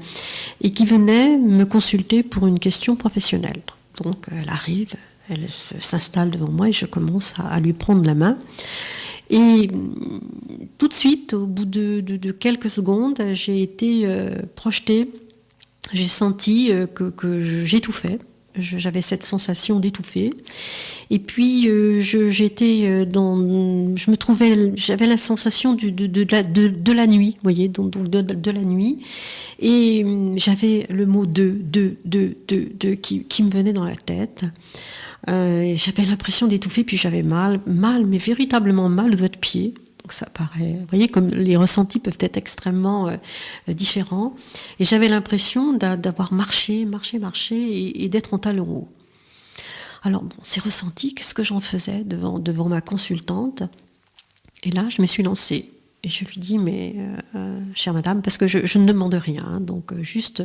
et qui venait me consulter pour une question professionnelle. Donc, elle arrive. Elle s'installe devant moi et je commence à lui prendre la main. Et tout de suite, au bout de quelques secondes, j'ai été projetée. J'ai senti que j'étouffais. J'avais cette sensation d'étouffer. Et puis, j'avais la sensation de la nuit, vous voyez, donc de la nuit. Et j'avais le mot de qui me venait dans la tête. J'avais l'impression d'étouffer, puis j'avais mal, mais véritablement mal au doigt de pied. Donc ça paraît, vous voyez, comme les ressentis peuvent être extrêmement différents. Et j'avais l'impression d'avoir marché et d'être en talons hauts. Alors bon, ces ressentis, qu'est-ce que j'en faisais devant ma consultante ? Et là, je me suis lancée. Et je lui dis, mais chère madame, parce que je ne demande rien, hein, donc juste...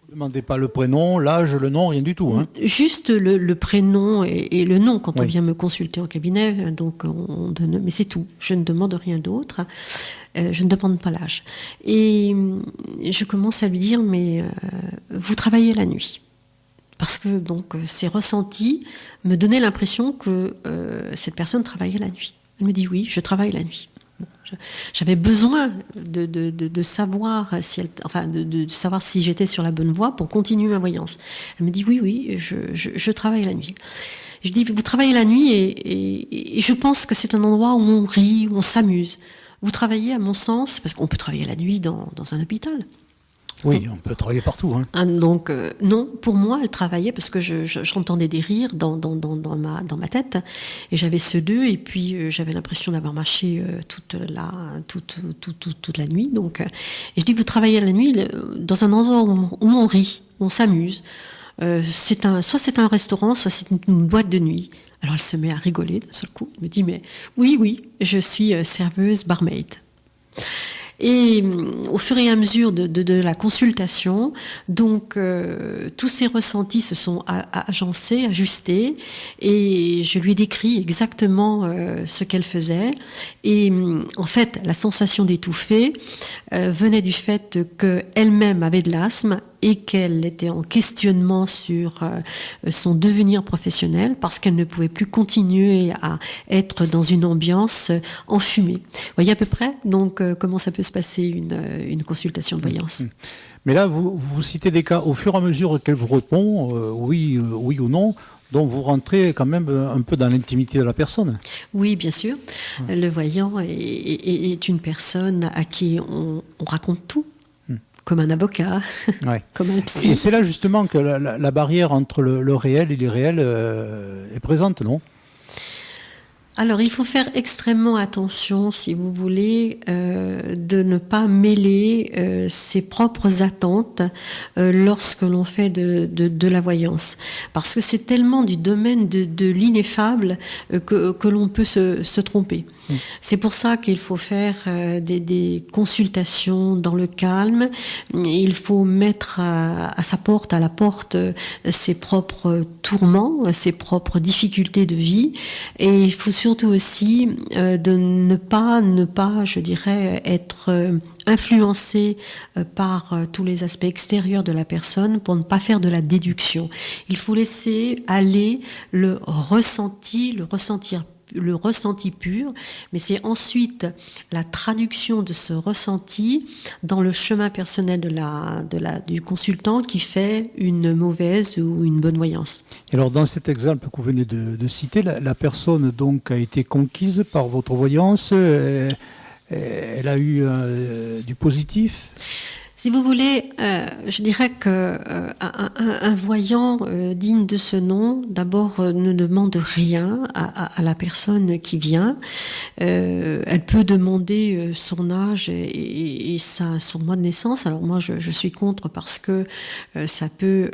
Vous ne demandez pas le prénom, l'âge, le nom, rien du tout. Hein. Juste le prénom et le nom quand on vient me consulter en cabinet. Donc on donne, mais c'est tout. Je ne demande rien d'autre. Je ne demande pas l'âge. Et je commence à lui dire, mais vous travaillez la nuit. Parce que donc ces ressentis me donnaient l'impression que cette personne travaillait la nuit. Elle me dit, oui, je travaille la nuit. J'avais besoin de savoir de savoir si j'étais sur la bonne voie pour continuer ma voyance. Elle me dit oui, je travaille la nuit. Je dis, vous travaillez la nuit et je pense que c'est un endroit où on rit, où on s'amuse. Vous travaillez, à mon sens, parce qu'on peut travailler la nuit dans un hôpital. Oui, on peut travailler partout. Hein. Donc, non, pour moi, elle travaillait parce que j'entendais des rires dans ma tête. Et j'avais ceux d'eux, et puis j'avais l'impression d'avoir marché toute la nuit. Donc, et je dis, vous travaillez la nuit dans un endroit où on rit, où on s'amuse. Soit c'est un restaurant, soit c'est une boîte de nuit. Alors, elle se met à rigoler d'un seul coup. Elle me dit, mais oui, je suis serveuse barmaid. Et au fur et à mesure de la consultation, donc tous ces ressentis se sont agencés, ajustés, et je lui ai décrit exactement ce qu'elle faisait. Et en fait, la sensation d'étouffer venait du fait qu'elle-même avait de l'asthme et qu'elle était en questionnement sur son devenir professionnel parce qu'elle ne pouvait plus continuer à être dans une ambiance enfumée. Vous voyez à peu près donc comment ça peut se passer une consultation de voyance. Mais là, vous citez des cas au fur et à mesure qu'elle vous répond, oui ou non. Donc vous rentrez quand même un peu dans l'intimité de la personne. Oui, bien sûr. Le voyant est une personne à qui on raconte tout. Comme un avocat, comme un psy. Et c'est là justement que la barrière entre le réel et l'irréel est présente, non ? Alors, il faut faire extrêmement attention, si vous voulez, de ne pas mêler ses propres attentes lorsque l'on fait de la voyance. Parce que c'est tellement du domaine de l'ineffable que l'on peut se tromper. C'est pour ça qu'il faut faire des consultations dans le calme. Il faut mettre à la porte ses propres tourments, ses propres difficultés de vie. Et il faut surtout surtout aussi de ne pas, je dirais, être influencé par tous les aspects extérieurs de la personne pour ne pas faire de la déduction. Il faut laisser aller le ressenti pur, mais c'est ensuite la traduction de ce ressenti dans le chemin personnel du consultant qui fait une mauvaise ou une bonne voyance. Et alors dans cet exemple que vous venez de citer, la personne donc a été conquise par votre voyance, elle a eu du positif ? Si vous voulez, je dirais que un voyant digne de ce nom, d'abord ne demande rien à la personne qui vient. Elle peut demander son âge et son mois de naissance. Alors moi, je suis contre parce que ça peut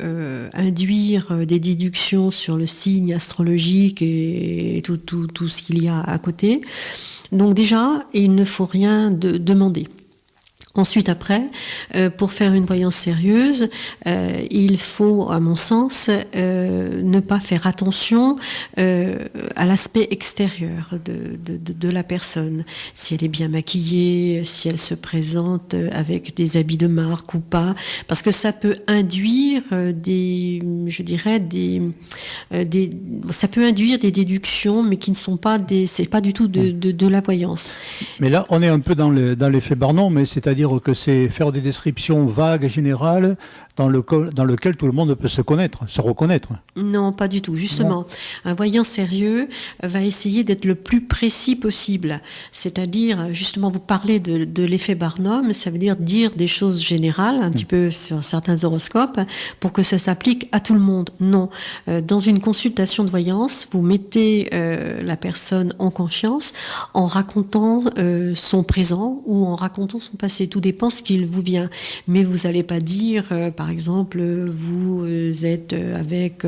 induire des déductions sur le signe astrologique et tout ce qu'il y a à côté. Donc déjà, il ne faut rien demander. Ensuite, après, pour faire une voyance sérieuse, il faut, à mon sens, ne pas faire attention à l'aspect extérieur de la personne. Si elle est bien maquillée, si elle se présente avec des habits de marque ou pas, parce que ça peut induire ça peut induire des déductions, mais qui ne sont pas c'est pas du tout de la voyance. Mais là, on est un peu dans l'effet Barnum, mais c'est-à-dire que c'est faire des descriptions vagues et générales dans lequel tout le monde peut se reconnaître. Non, pas du tout. Justement, non. Un voyant sérieux va essayer d'être le plus précis possible. C'est-à-dire, justement, vous parlez de l'effet Barnum, ça veut dire des choses générales, un petit peu sur certains horoscopes, pour que ça s'applique à tout le monde. Non. Dans une consultation de voyance, vous mettez la personne en confiance en racontant son présent ou en racontant son passé. Tout dépend ce qu'il vous vient. Mais vous n'allez pas dire, par exemple, vous êtes avec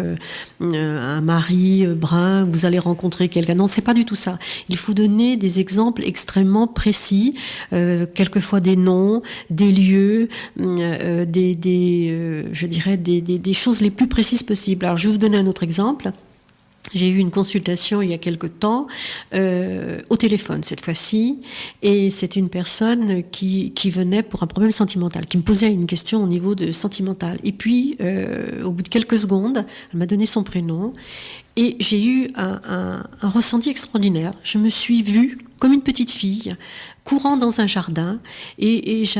un mari brun, vous allez rencontrer quelqu'un. Non, c'est pas du tout ça. Il faut donner des exemples extrêmement précis, quelquefois des noms, des lieux, je dirais des choses les plus précises possibles. Alors, je vais vous donner un autre exemple. J'ai eu une consultation il y a quelque temps au téléphone cette fois-ci, et c'est une personne qui venait pour un problème sentimental, qui me posait une question au niveau de sentimental. Et puis, au bout de quelques secondes, elle m'a donné son prénom et j'ai eu un ressenti extraordinaire. Je me suis vue comme une petite fille courant dans un jardin et il y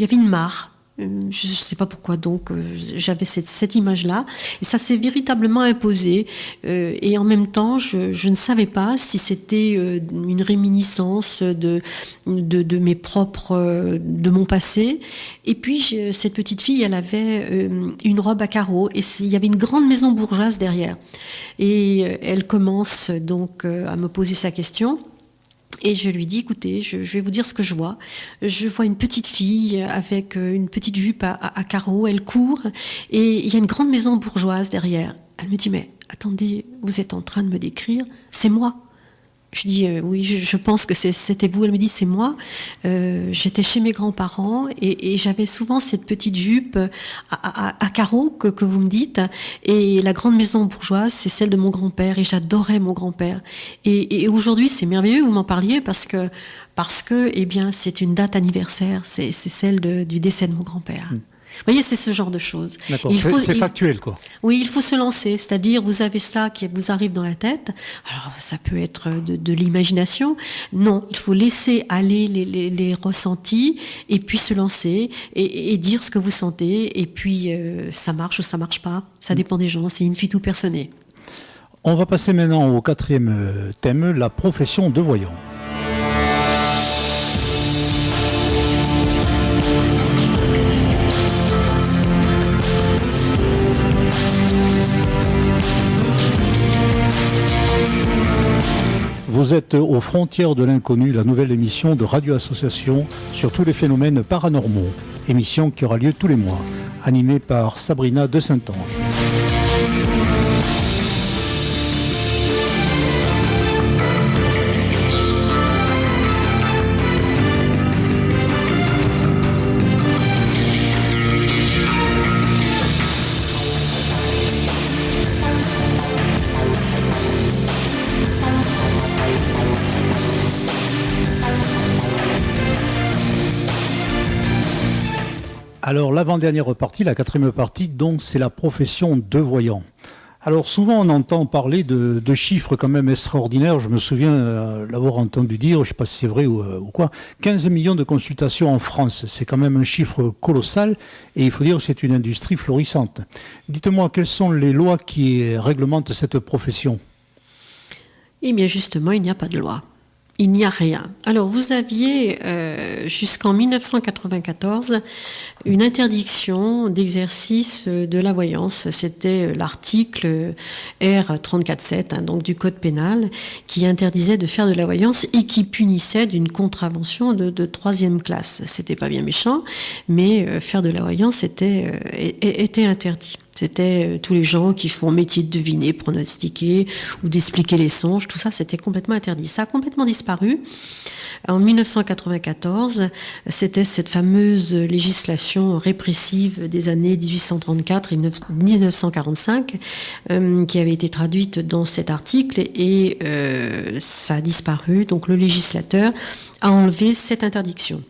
avait une mare. Je ne sais pas pourquoi, donc j'avais cette image-là, et ça s'est véritablement imposé, et en même temps je ne savais pas si c'était une réminiscence de mon passé. Et puis cette petite fille, elle avait une robe à carreaux, et il y avait une grande maison bourgeoise derrière, et elle commence donc à me poser sa question. Et je lui dis, écoutez, je vais vous dire ce que je vois. Je vois une petite fille avec une petite jupe à carreaux, elle court, et il y a une grande maison bourgeoise derrière. Elle me dit, mais attendez, vous êtes en train de me décrire, c'est moi. Je dis, oui, je pense que c'était vous. Elle me dit, c'est moi. J'étais chez mes grands-parents et j'avais souvent cette petite jupe à carreaux que vous me dites. Et la grande maison bourgeoise, c'est celle de mon grand-père, et j'adorais mon grand-père. Et aujourd'hui, c'est merveilleux que vous m'en parliez parce que, eh bien, c'est une date anniversaire. C'est celle du décès de mon grand-père. Vous voyez, c'est ce genre de choses. D'accord, c'est factuel, quoi. Oui, il faut se lancer, c'est-à-dire vous avez ça qui vous arrive dans la tête, alors ça peut être de l'imagination. Non, il faut laisser aller les ressentis et puis se lancer et dire ce que vous sentez, et puis ça marche ou ça marche pas, ça dépend des gens, c'est in fine personae. On va passer maintenant au 4e thème, la profession de voyant. Vous êtes aux frontières de l'inconnu, la nouvelle émission de Radio Association sur tous les phénomènes paranormaux. Émission qui aura lieu tous les mois, animée par Sabrina de Saint-Ange. Alors l'avant-dernière partie, la quatrième partie, donc c'est la profession de voyant. Alors souvent on entend parler de chiffres quand même extraordinaires. Je me souviens l'avoir entendu dire, je ne sais pas si c'est vrai ou quoi, 15 millions de consultations en France. C'est quand même un chiffre colossal et il faut dire que c'est une industrie florissante. Dites-moi, quelles sont les lois qui réglementent cette profession ? Eh bien justement, il n'y a pas de loi. Il n'y a rien. Alors, vous aviez jusqu'en 1994 une interdiction d'exercice de la voyance. C'était l'article R34.7 donc du Code pénal qui interdisait de faire de la voyance et qui punissait d'une contravention de 3e classe. C'était pas bien méchant, mais faire de la voyance était interdit. C'était tous les gens qui font métier de deviner, pronostiquer ou d'expliquer les songes. Tout ça, c'était complètement interdit. Ça a complètement disparu. En 1994, c'était cette fameuse législation répressive des années 1834 et 1945 qui avait été traduite dans cet article et ça a disparu. Donc le législateur a enlevé cette interdiction.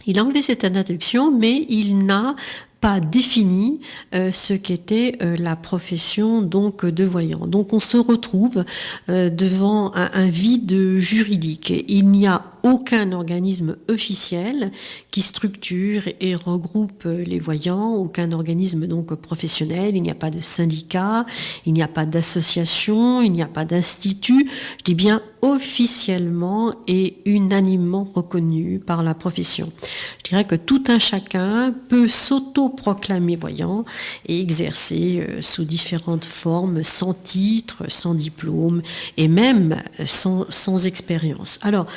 Il a enlevé cette interdiction, mais il n'a pas défini ce qu'était la profession donc de voyant. Donc on se retrouve devant un vide juridique. Il n'y a aucun organisme officiel qui structure et regroupe les voyants, aucun organisme donc professionnel, il n'y a pas de syndicat, il n'y a pas d'association, il n'y a pas d'institut, je dis bien officiellement et unanimement reconnu par la profession. Je dirais que tout un chacun peut s'auto-proclamer voyant et exercer sous différentes formes, sans titre, sans diplôme et même sans expérience. Alors,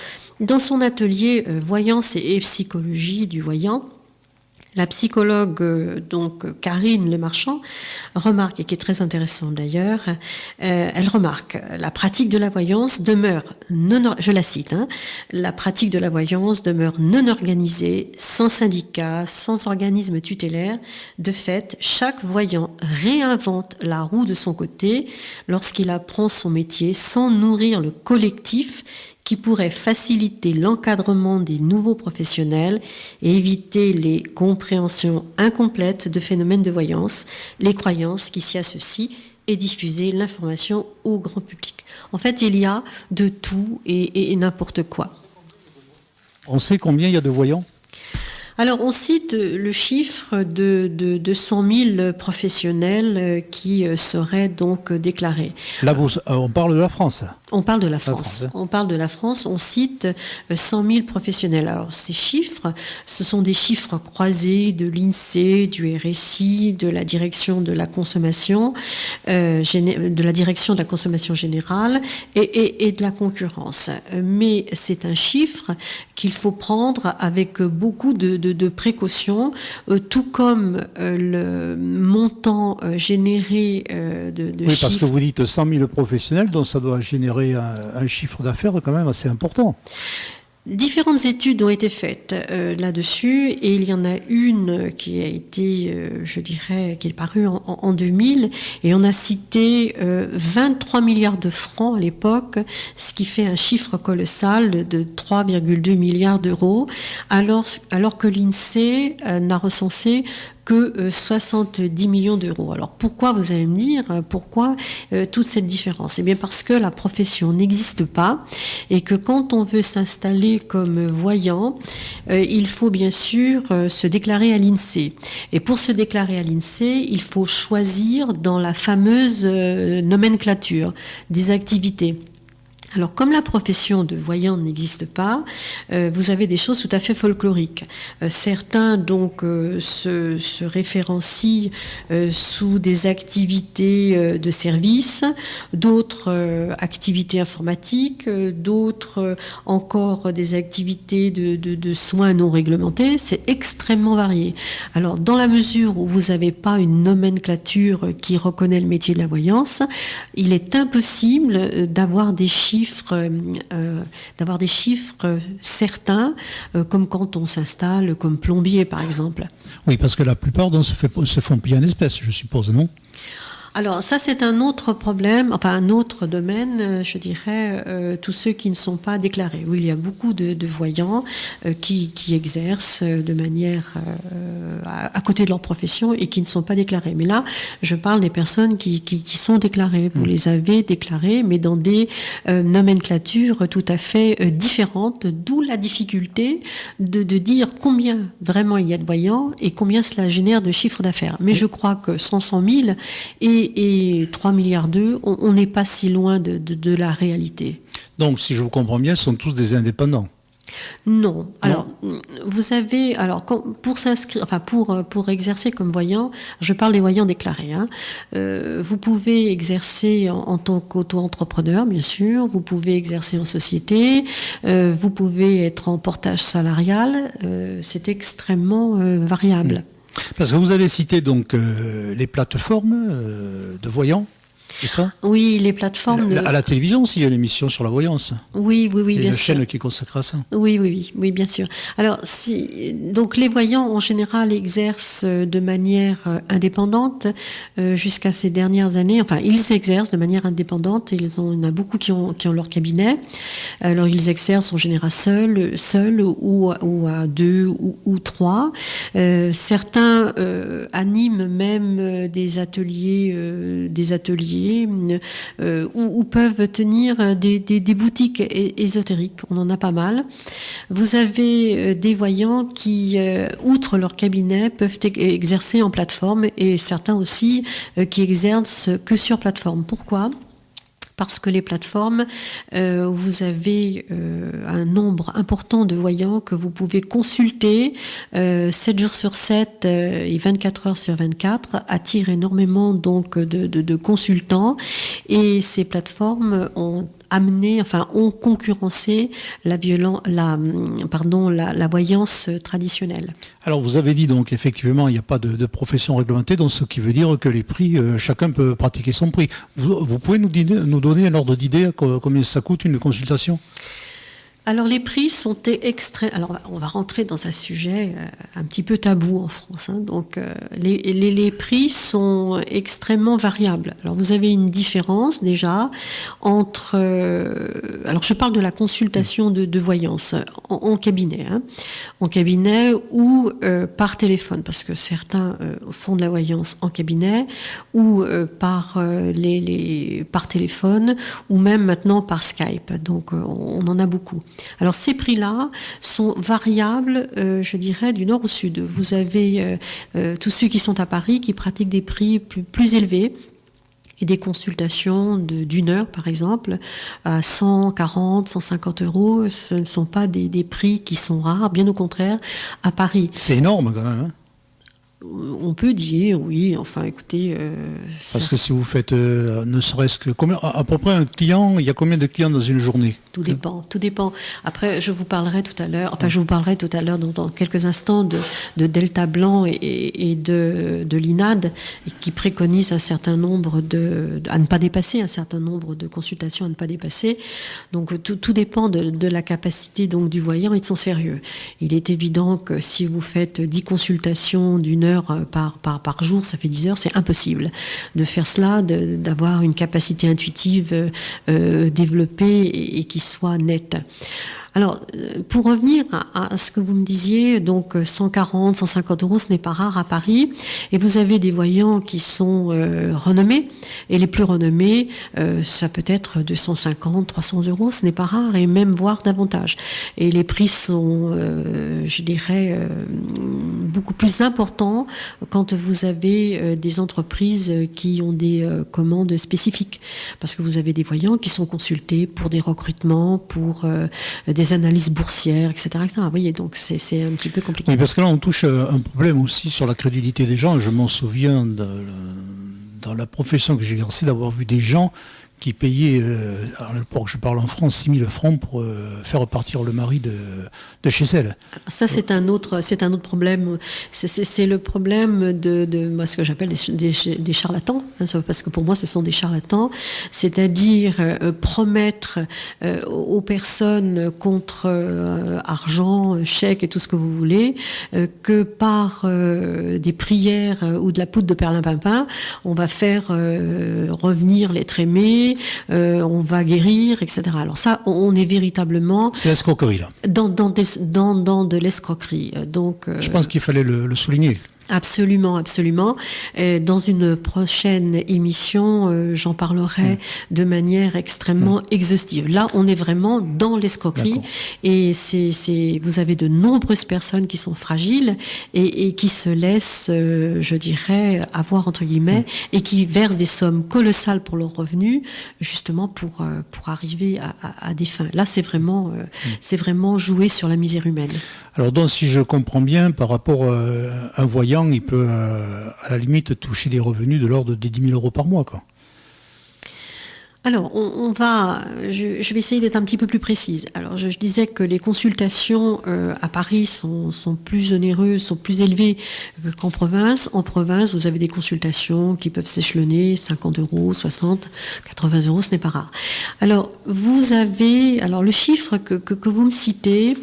dans son atelier Voyance et psychologie du voyant, la psychologue Karine Lemarchand remarque, et qui est très intéressante d'ailleurs, elle remarque la pratique de la voyance demeure je la cite, la pratique de la voyance demeure non organisée, sans syndicat, sans organisme tutélaire. De fait, chaque voyant réinvente la roue de son côté lorsqu'il apprend son métier sans nourrir le collectif qui pourrait faciliter l'encadrement des nouveaux professionnels et éviter les compréhensions incomplètes de phénomènes de voyance, les croyances qui s'y associent et diffuser l'information au grand public. En fait, il y a de tout et n'importe quoi. On sait combien il y a de voyants ? Alors, on cite le chiffre de 100 000 professionnels qui seraient donc déclarés. Là, on parle de la France. Là. On parle de la France. On parle de la France. On cite 100 000 professionnels. Alors, ces chiffres, ce sont des chiffres croisés de l'INSEE, du RSI, de la direction de la consommation, de la direction de la consommation générale et de la concurrence. Mais c'est un chiffre qu'il faut prendre avec beaucoup de précautions, tout comme le montant généré de oui, chiffres. Parce que vous dites 100 000 professionnels, donc ça doit générer un chiffre d'affaires quand même assez important. Différentes études ont été faites là-dessus et il y en a une qui a été, je dirais, qui est parue en 2000 et on a cité 23 milliards de francs à l'époque, ce qui fait un chiffre colossal de 3,2 milliards d'euros, alors que l'INSEE n'a recensé que 70 millions d'euros. Alors pourquoi, vous allez me dire, pourquoi toute cette différence ? Eh bien parce que la profession n'existe pas et que quand on veut s'installer comme voyant, il faut bien sûr se déclarer à l'INSEE. Et pour se déclarer à l'INSEE, il faut choisir dans la fameuse nomenclature des activités. Alors, comme la profession de voyant n'existe pas, vous avez des choses tout à fait folkloriques. Certains, donc, se référencient sous des activités de service, d'autres activités informatiques, d'autres encore des activités de soins non réglementés. C'est extrêmement varié. Alors, dans la mesure où vous n'avez pas une nomenclature qui reconnaît le métier de la voyance, il est impossible d'avoir des chiffres certains, comme quand on s'installe comme plombier, par exemple. Oui, parce que la plupart se font payer en espèces, je suppose, non ? Alors ça c'est un autre problème, enfin un autre domaine, je dirais, tous ceux qui ne sont pas déclarés. Oui, il y a beaucoup de voyants qui exercent de manière à côté de leur profession et qui ne sont pas déclarés. Mais là, je parle des personnes qui sont déclarées. Vous les avez déclarées, mais dans des nomenclatures tout à fait différentes, d'où la difficulté de dire combien vraiment il y a de voyants et combien cela génère de chiffre d'affaires. Mais je crois que 100 000 et 3 milliards d'euros, on n'est pas si loin de la réalité. Donc, si je vous comprends bien, ce sont tous des indépendants. Non. Alors, vous avez, pour s'inscrire, enfin pour exercer comme voyant, je parle des voyants déclarés. Vous pouvez exercer en tant qu'auto-entrepreneur, bien sûr. Vous pouvez exercer en société. Vous pouvez être en portage salarial. C'est extrêmement variable. Parce que vous avez cité donc les plateformes de voyants. C'est ça ? Oui, les plateformes. À la télévision aussi, il y a une émission sur la voyance. Oui, bien sûr. Il y a une chaîne qui consacre à ça. Oui, bien sûr. Alors, donc les voyants en général exercent de manière indépendante jusqu'à ces dernières années. Enfin, ils exercent de manière indépendante. Il y en a beaucoup qui ont leur cabinet. Alors, ils exercent en général seuls ou à deux ou trois. Certains animent même des ateliers ou peuvent tenir des boutiques ésotériques. On en a pas mal. Vous avez des voyants qui, outre leur cabinet, peuvent exercer en plateforme et certains aussi qui exercent que sur plateforme. Pourquoi ? Parce que les plateformes, vous avez un nombre important de voyants que vous pouvez consulter 7 jours sur 7 et 24 heures sur 24, attirent énormément donc de consultants et ces plateformes ont concurrencé la voyance traditionnelle. Alors vous avez dit donc effectivement il n'y a pas de profession réglementée, donc ce qui veut dire que les prix, chacun peut pratiquer son prix. Vous pouvez nous donner un ordre d'idée combien ça coûte une consultation ? Alors les prix sont extrêmes. Alors on va rentrer dans un sujet un petit peu tabou en France. Donc les prix sont extrêmement variables. Alors vous avez une différence déjà entre. Alors je parle de la consultation de voyance en cabinet, en cabinet ou par téléphone, parce que certains font de la voyance en cabinet ou par téléphone ou même maintenant par Skype. Donc on en a beaucoup. Alors ces prix-là sont variables, je dirais, du nord au sud. Vous avez tous ceux qui sont à Paris qui pratiquent des prix plus élevés et des consultations d'une heure, par exemple, à 140, 150 euros. Ce ne sont pas des prix qui sont rares, bien au contraire, à Paris. C'est énorme quand même, On peut dire, oui, enfin écoutez... Parce que si vous faites ne serait-ce que... à peu près un client, il y a combien de clients dans une journée ? Tout dépend. Après, je vous parlerai tout à l'heure dans quelques instants de Delta Blanc et de l'INAD qui préconise un certain nombre à ne pas dépasser, un certain nombre de consultations à ne pas dépasser. Donc tout dépend de la capacité donc du voyant et de son sérieux. Il est évident que si vous faites 10 consultations d'une heure par jour, ça fait 10 heures, c'est impossible de faire cela, d'avoir une capacité intuitive développée et qui soit nette. Alors, pour revenir à ce que vous me disiez, donc 140, 150 euros, ce n'est pas rare à Paris. Et vous avez des voyants qui sont renommés. Et les plus renommés, ça peut être 250, 300 euros, ce n'est pas rare, et même voire davantage. Et les prix sont, je dirais, beaucoup plus importants quand vous avez des entreprises qui ont des commandes spécifiques. Parce que vous avez des voyants qui sont consultés pour des recrutements, pour des analyses boursières, etc. Vous voyez, donc c'est un petit peu compliqué. Oui, parce que là, on touche un problème aussi sur la crédulité des gens. Je m'en souviens dans la profession que j'ai exercée d'avoir vu des gens qui payait, pour que je parle en France, 6 000 francs pour faire repartir le mari de chez elle. Ça, c'est un autre problème. C'est le problème de moi, ce que j'appelle des charlatans, hein, parce que pour moi, ce sont des charlatans, c'est-à-dire promettre aux personnes contre argent, chèque et tout ce que vous voulez, que par des prières ou de la poudre de perlimpinpin, on va faire revenir l'être aimé, on va guérir, etc. Alors ça, on est véritablement... C'est l'escroquerie, là. Dans de l'escroquerie. Donc, je pense qu'il fallait le souligner. Absolument, absolument. Dans une prochaine émission, j'en parlerai de manière extrêmement exhaustive. Là, on est vraiment dans l'escroquerie. Et vous avez de nombreuses personnes qui sont fragiles et qui se laissent, je dirais, avoir entre guillemets, et qui versent des sommes colossales pour leurs revenus, justement pour arriver à des fins. Là, c'est vraiment jouer sur la misère humaine. Alors donc, si je comprends bien, par rapport à un voyant, il peut à la limite toucher des revenus de l'ordre de 10 000 € par mois, quoi. Alors, je vais essayer d'être un petit peu plus précise. Alors, je disais que les consultations à Paris sont plus onéreuses, sont plus élevées qu'en province. En province, vous avez des consultations qui peuvent s'échelonner 50 €, 60, 80 €, ce n'est pas rare. Alors, le chiffre que vous me citez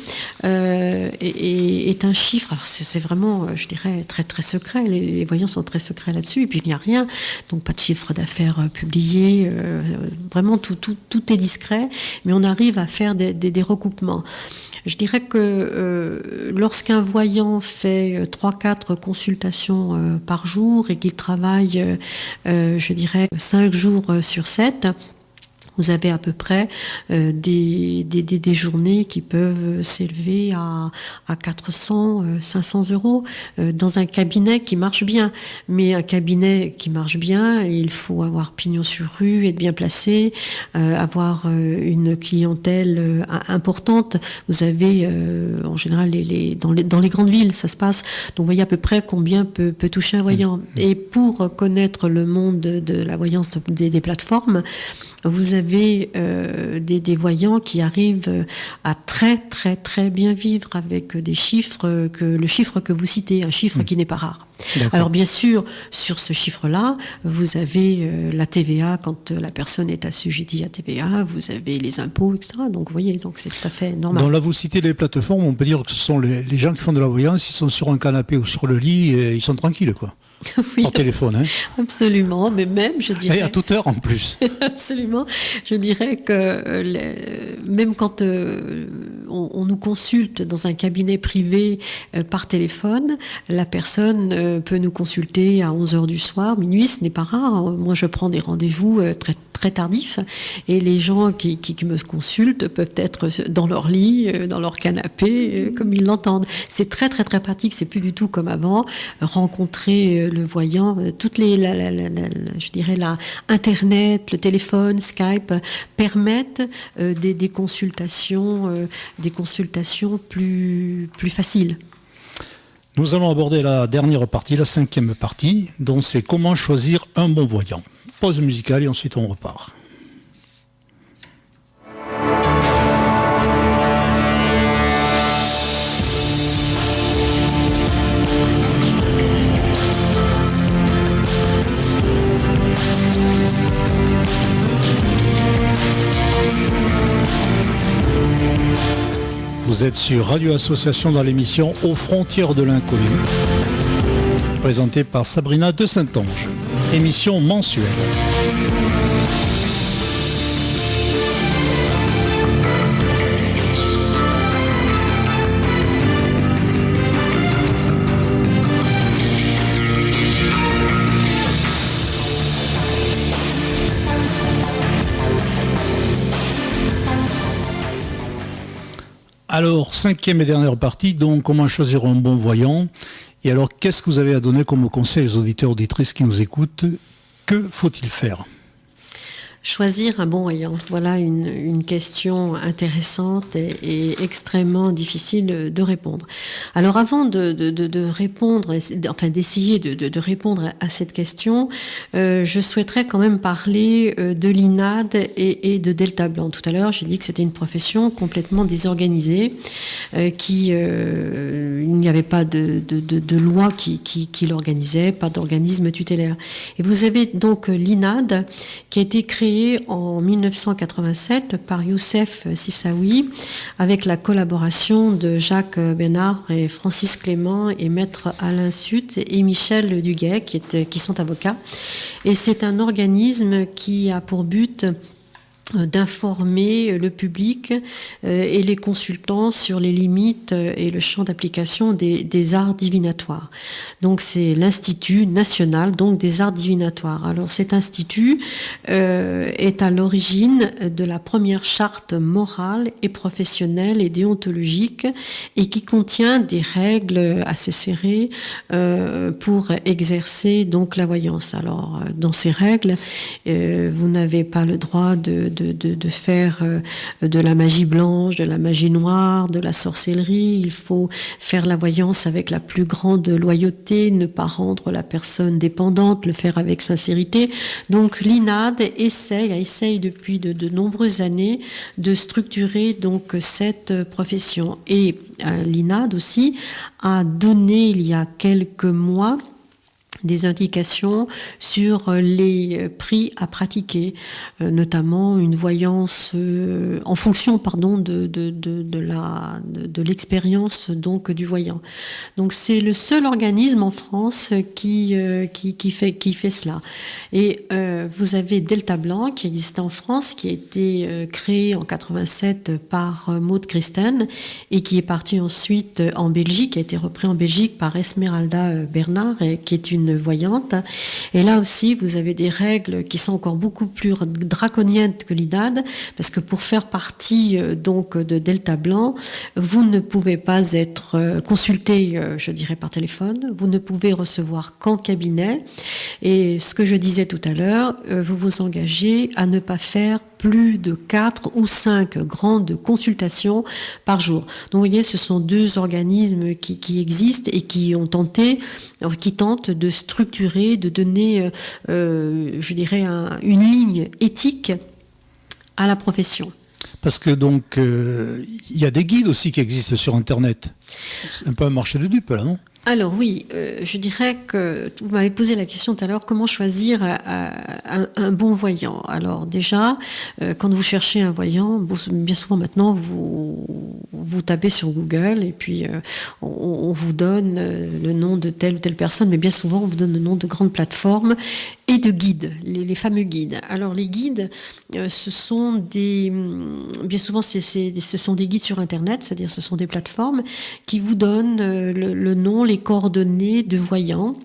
est un chiffre. Alors, c'est vraiment, je dirais, très très secret. Les voyants sont très secrets là-dessus. Et puis il n'y a rien, donc pas de chiffre d'affaires publié. Vraiment, tout est discret, mais on arrive à faire des recoupements. Je dirais que lorsqu'un voyant fait 3-4 consultations par jour et qu'il travaille, je dirais, 5 jours sur 7, vous avez à peu près des journées qui peuvent s'élever à 400, 500 € dans un cabinet qui marche bien. Mais un cabinet qui marche bien, il faut avoir pignon sur rue, être bien placé, avoir une clientèle importante. Vous avez en général dans les grandes villes, ça se passe. Donc vous voyez à peu près combien peut toucher un voyant. Et pour connaître le monde de la voyance des plateformes, vous avez des voyants qui arrivent à très très très bien vivre avec le chiffre que vous citez, un chiffre qui n'est pas rare. D'accord. Alors bien sûr, sur ce chiffre-là, vous avez la TVA quand la personne est assujettie à TVA, vous avez les impôts, etc. Donc vous voyez, donc c'est tout à fait normal. Donc là, vous citez les plateformes, on peut dire que ce sont les gens qui font de la voyance, ils sont sur un canapé ou sur le lit, et ils sont tranquilles, quoi. Oui, par téléphone, hein. Absolument, mais même, je dirais... Et à toute heure, en plus. Absolument. Je dirais que même quand on nous consulte dans un cabinet privé par téléphone, la personne peut nous consulter à 11h du soir, minuit, ce n'est pas rare. Moi, je prends des rendez-vous très très tardifs, et les gens qui me consultent peuvent être dans leur lit, dans leur canapé, comme ils l'entendent. C'est très très très pratique, c'est plus du tout comme avant. Rencontrer le voyant, toutes je dirais Internet, le téléphone, Skype, permettent des consultations plus faciles. Nous allons aborder la dernière partie, la 5e partie, dont c'est comment choisir un bon voyant. Pause musicale et ensuite on repart. Vous êtes sur Radio Association dans l'émission Aux frontières de l'inconnu, présentée par Sabrina de Saint-Onge. Émission mensuelle. Alors, 5e et dernière partie, donc comment choisir un bon voyant. Et alors, qu'est-ce que vous avez à donner comme conseil aux auditeurs auditrices qui nous écoutent? Que faut-il faire? Choisir un bon voyant, voilà une question intéressante et extrêmement difficile de répondre. Alors avant de répondre, enfin d'essayer de répondre à cette question, je souhaiterais quand même parler de l'INAD et de Delta Blanc. Tout à l'heure, j'ai dit que c'était une profession complètement désorganisée, il n'y avait pas de loi qui l'organisait, pas d'organisme tutélaire. Et vous avez donc l'INAD qui a été créé en 1987 par Youssef Sissaoui avec la collaboration de Jacques Bénard et Francis Clément et maître Alain Sutte et Michel Duguay qui sont avocats. Et c'est un organisme qui a pour but d'informer le public et les consultants sur les limites et le champ d'application des arts divinatoires. Donc c'est l'Institut national donc des arts divinatoires. Alors cet institut est à l'origine de la première charte morale et professionnelle et déontologique et qui contient des règles assez serrées pour exercer donc la voyance. Alors dans ces règles, vous n'avez pas le droit de faire de la magie blanche, de la magie noire, de la sorcellerie. Il faut faire la voyance avec la plus grande loyauté, ne pas rendre la personne dépendante, le faire avec sincérité. Donc l'INAD essaye depuis de nombreuses années de structurer donc cette profession. Et l'INAD aussi a donné il y a quelques mois des indications sur les prix à pratiquer, notamment une voyance en fonction de l'expérience donc du voyant. Donc c'est le seul organisme en France qui fait cela. Et vous avez Delta Blanc qui existe en France, qui a été créé en 87 par Maud Christen et qui est parti ensuite en Belgique, qui a été repris en Belgique par Esmeralda Bernard, qui est une voyante. Et là aussi, vous avez des règles qui sont encore beaucoup plus draconiennes que l'INAD, parce que pour faire partie donc de Delta Blanc, vous ne pouvez pas être consulté, je dirais, par téléphone. Vous ne pouvez recevoir qu'en cabinet. Et ce que je disais tout à l'heure, vous vous engagez à ne pas faire plus de 4 ou 5 grandes consultations par jour. Donc vous voyez, ce sont deux organismes qui existent et qui tentent de structurer, de donner, je dirais, une ligne éthique à la profession. Parce que donc, il y a des guides aussi qui existent sur Internet. C'est un peu un marché de dupes, là, non ? Alors oui, je dirais que vous m'avez posé la question tout à l'heure, comment choisir un bon voyant. Alors déjà, quand vous cherchez un voyant, bien souvent maintenant, vous tapez sur Google et puis on vous donne le nom de telle ou telle personne, mais bien souvent on vous donne le nom de grandes plateformes et de guides, les fameux guides. Alors les guides, bien souvent ce sont des guides sur Internet, c'est-à-dire ce sont des plateformes qui vous donnent le nom, les coordonnées de voyants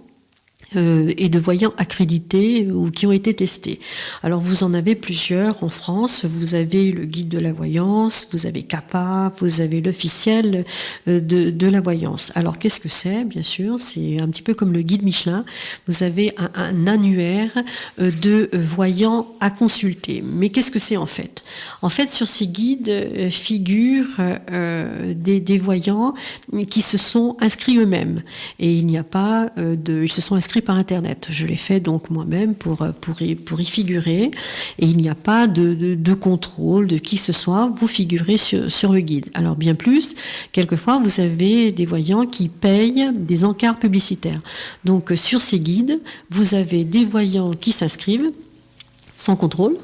et de voyants accrédités ou qui ont été testés. Alors vous en avez plusieurs en France. Vous avez le guide de la voyance, vous avez CAPA, vous avez l'officiel de la voyance. Alors qu'est-ce que c'est ? Bien sûr, c'est un petit peu comme le guide Michelin. Vous avez un annuaire de voyants à consulter. Mais qu'est-ce que c'est en fait ? En fait, sur ces guides figurent des voyants qui se sont inscrits eux-mêmes. Et il n'y a pas ils se sont inscrits par Internet. Je l'ai fait donc moi-même pour y figurer. Et il n'y a pas de contrôle de qui que ce soit. Vous figurez sur le guide. Alors bien plus, quelquefois, vous avez des voyants qui payent des encarts publicitaires. Donc sur ces guides, vous avez des voyants qui s'inscrivent sans contrôle,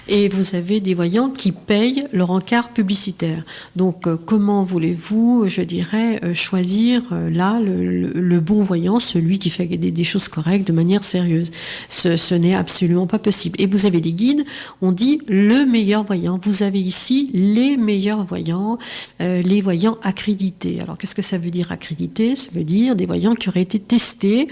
et vous avez des voyants qui payent leur encart publicitaire. Donc, comment voulez-vous, je dirais, choisir là le bon voyant, celui qui fait des choses correctes de manière sérieuse ? Ce n'est absolument pas possible. Et vous avez des guides, on dit le meilleur voyant. Vous avez ici les meilleurs voyants, les voyants accrédités. Alors, qu'est-ce que ça veut dire accrédité ? Ça veut dire des voyants qui auraient été testés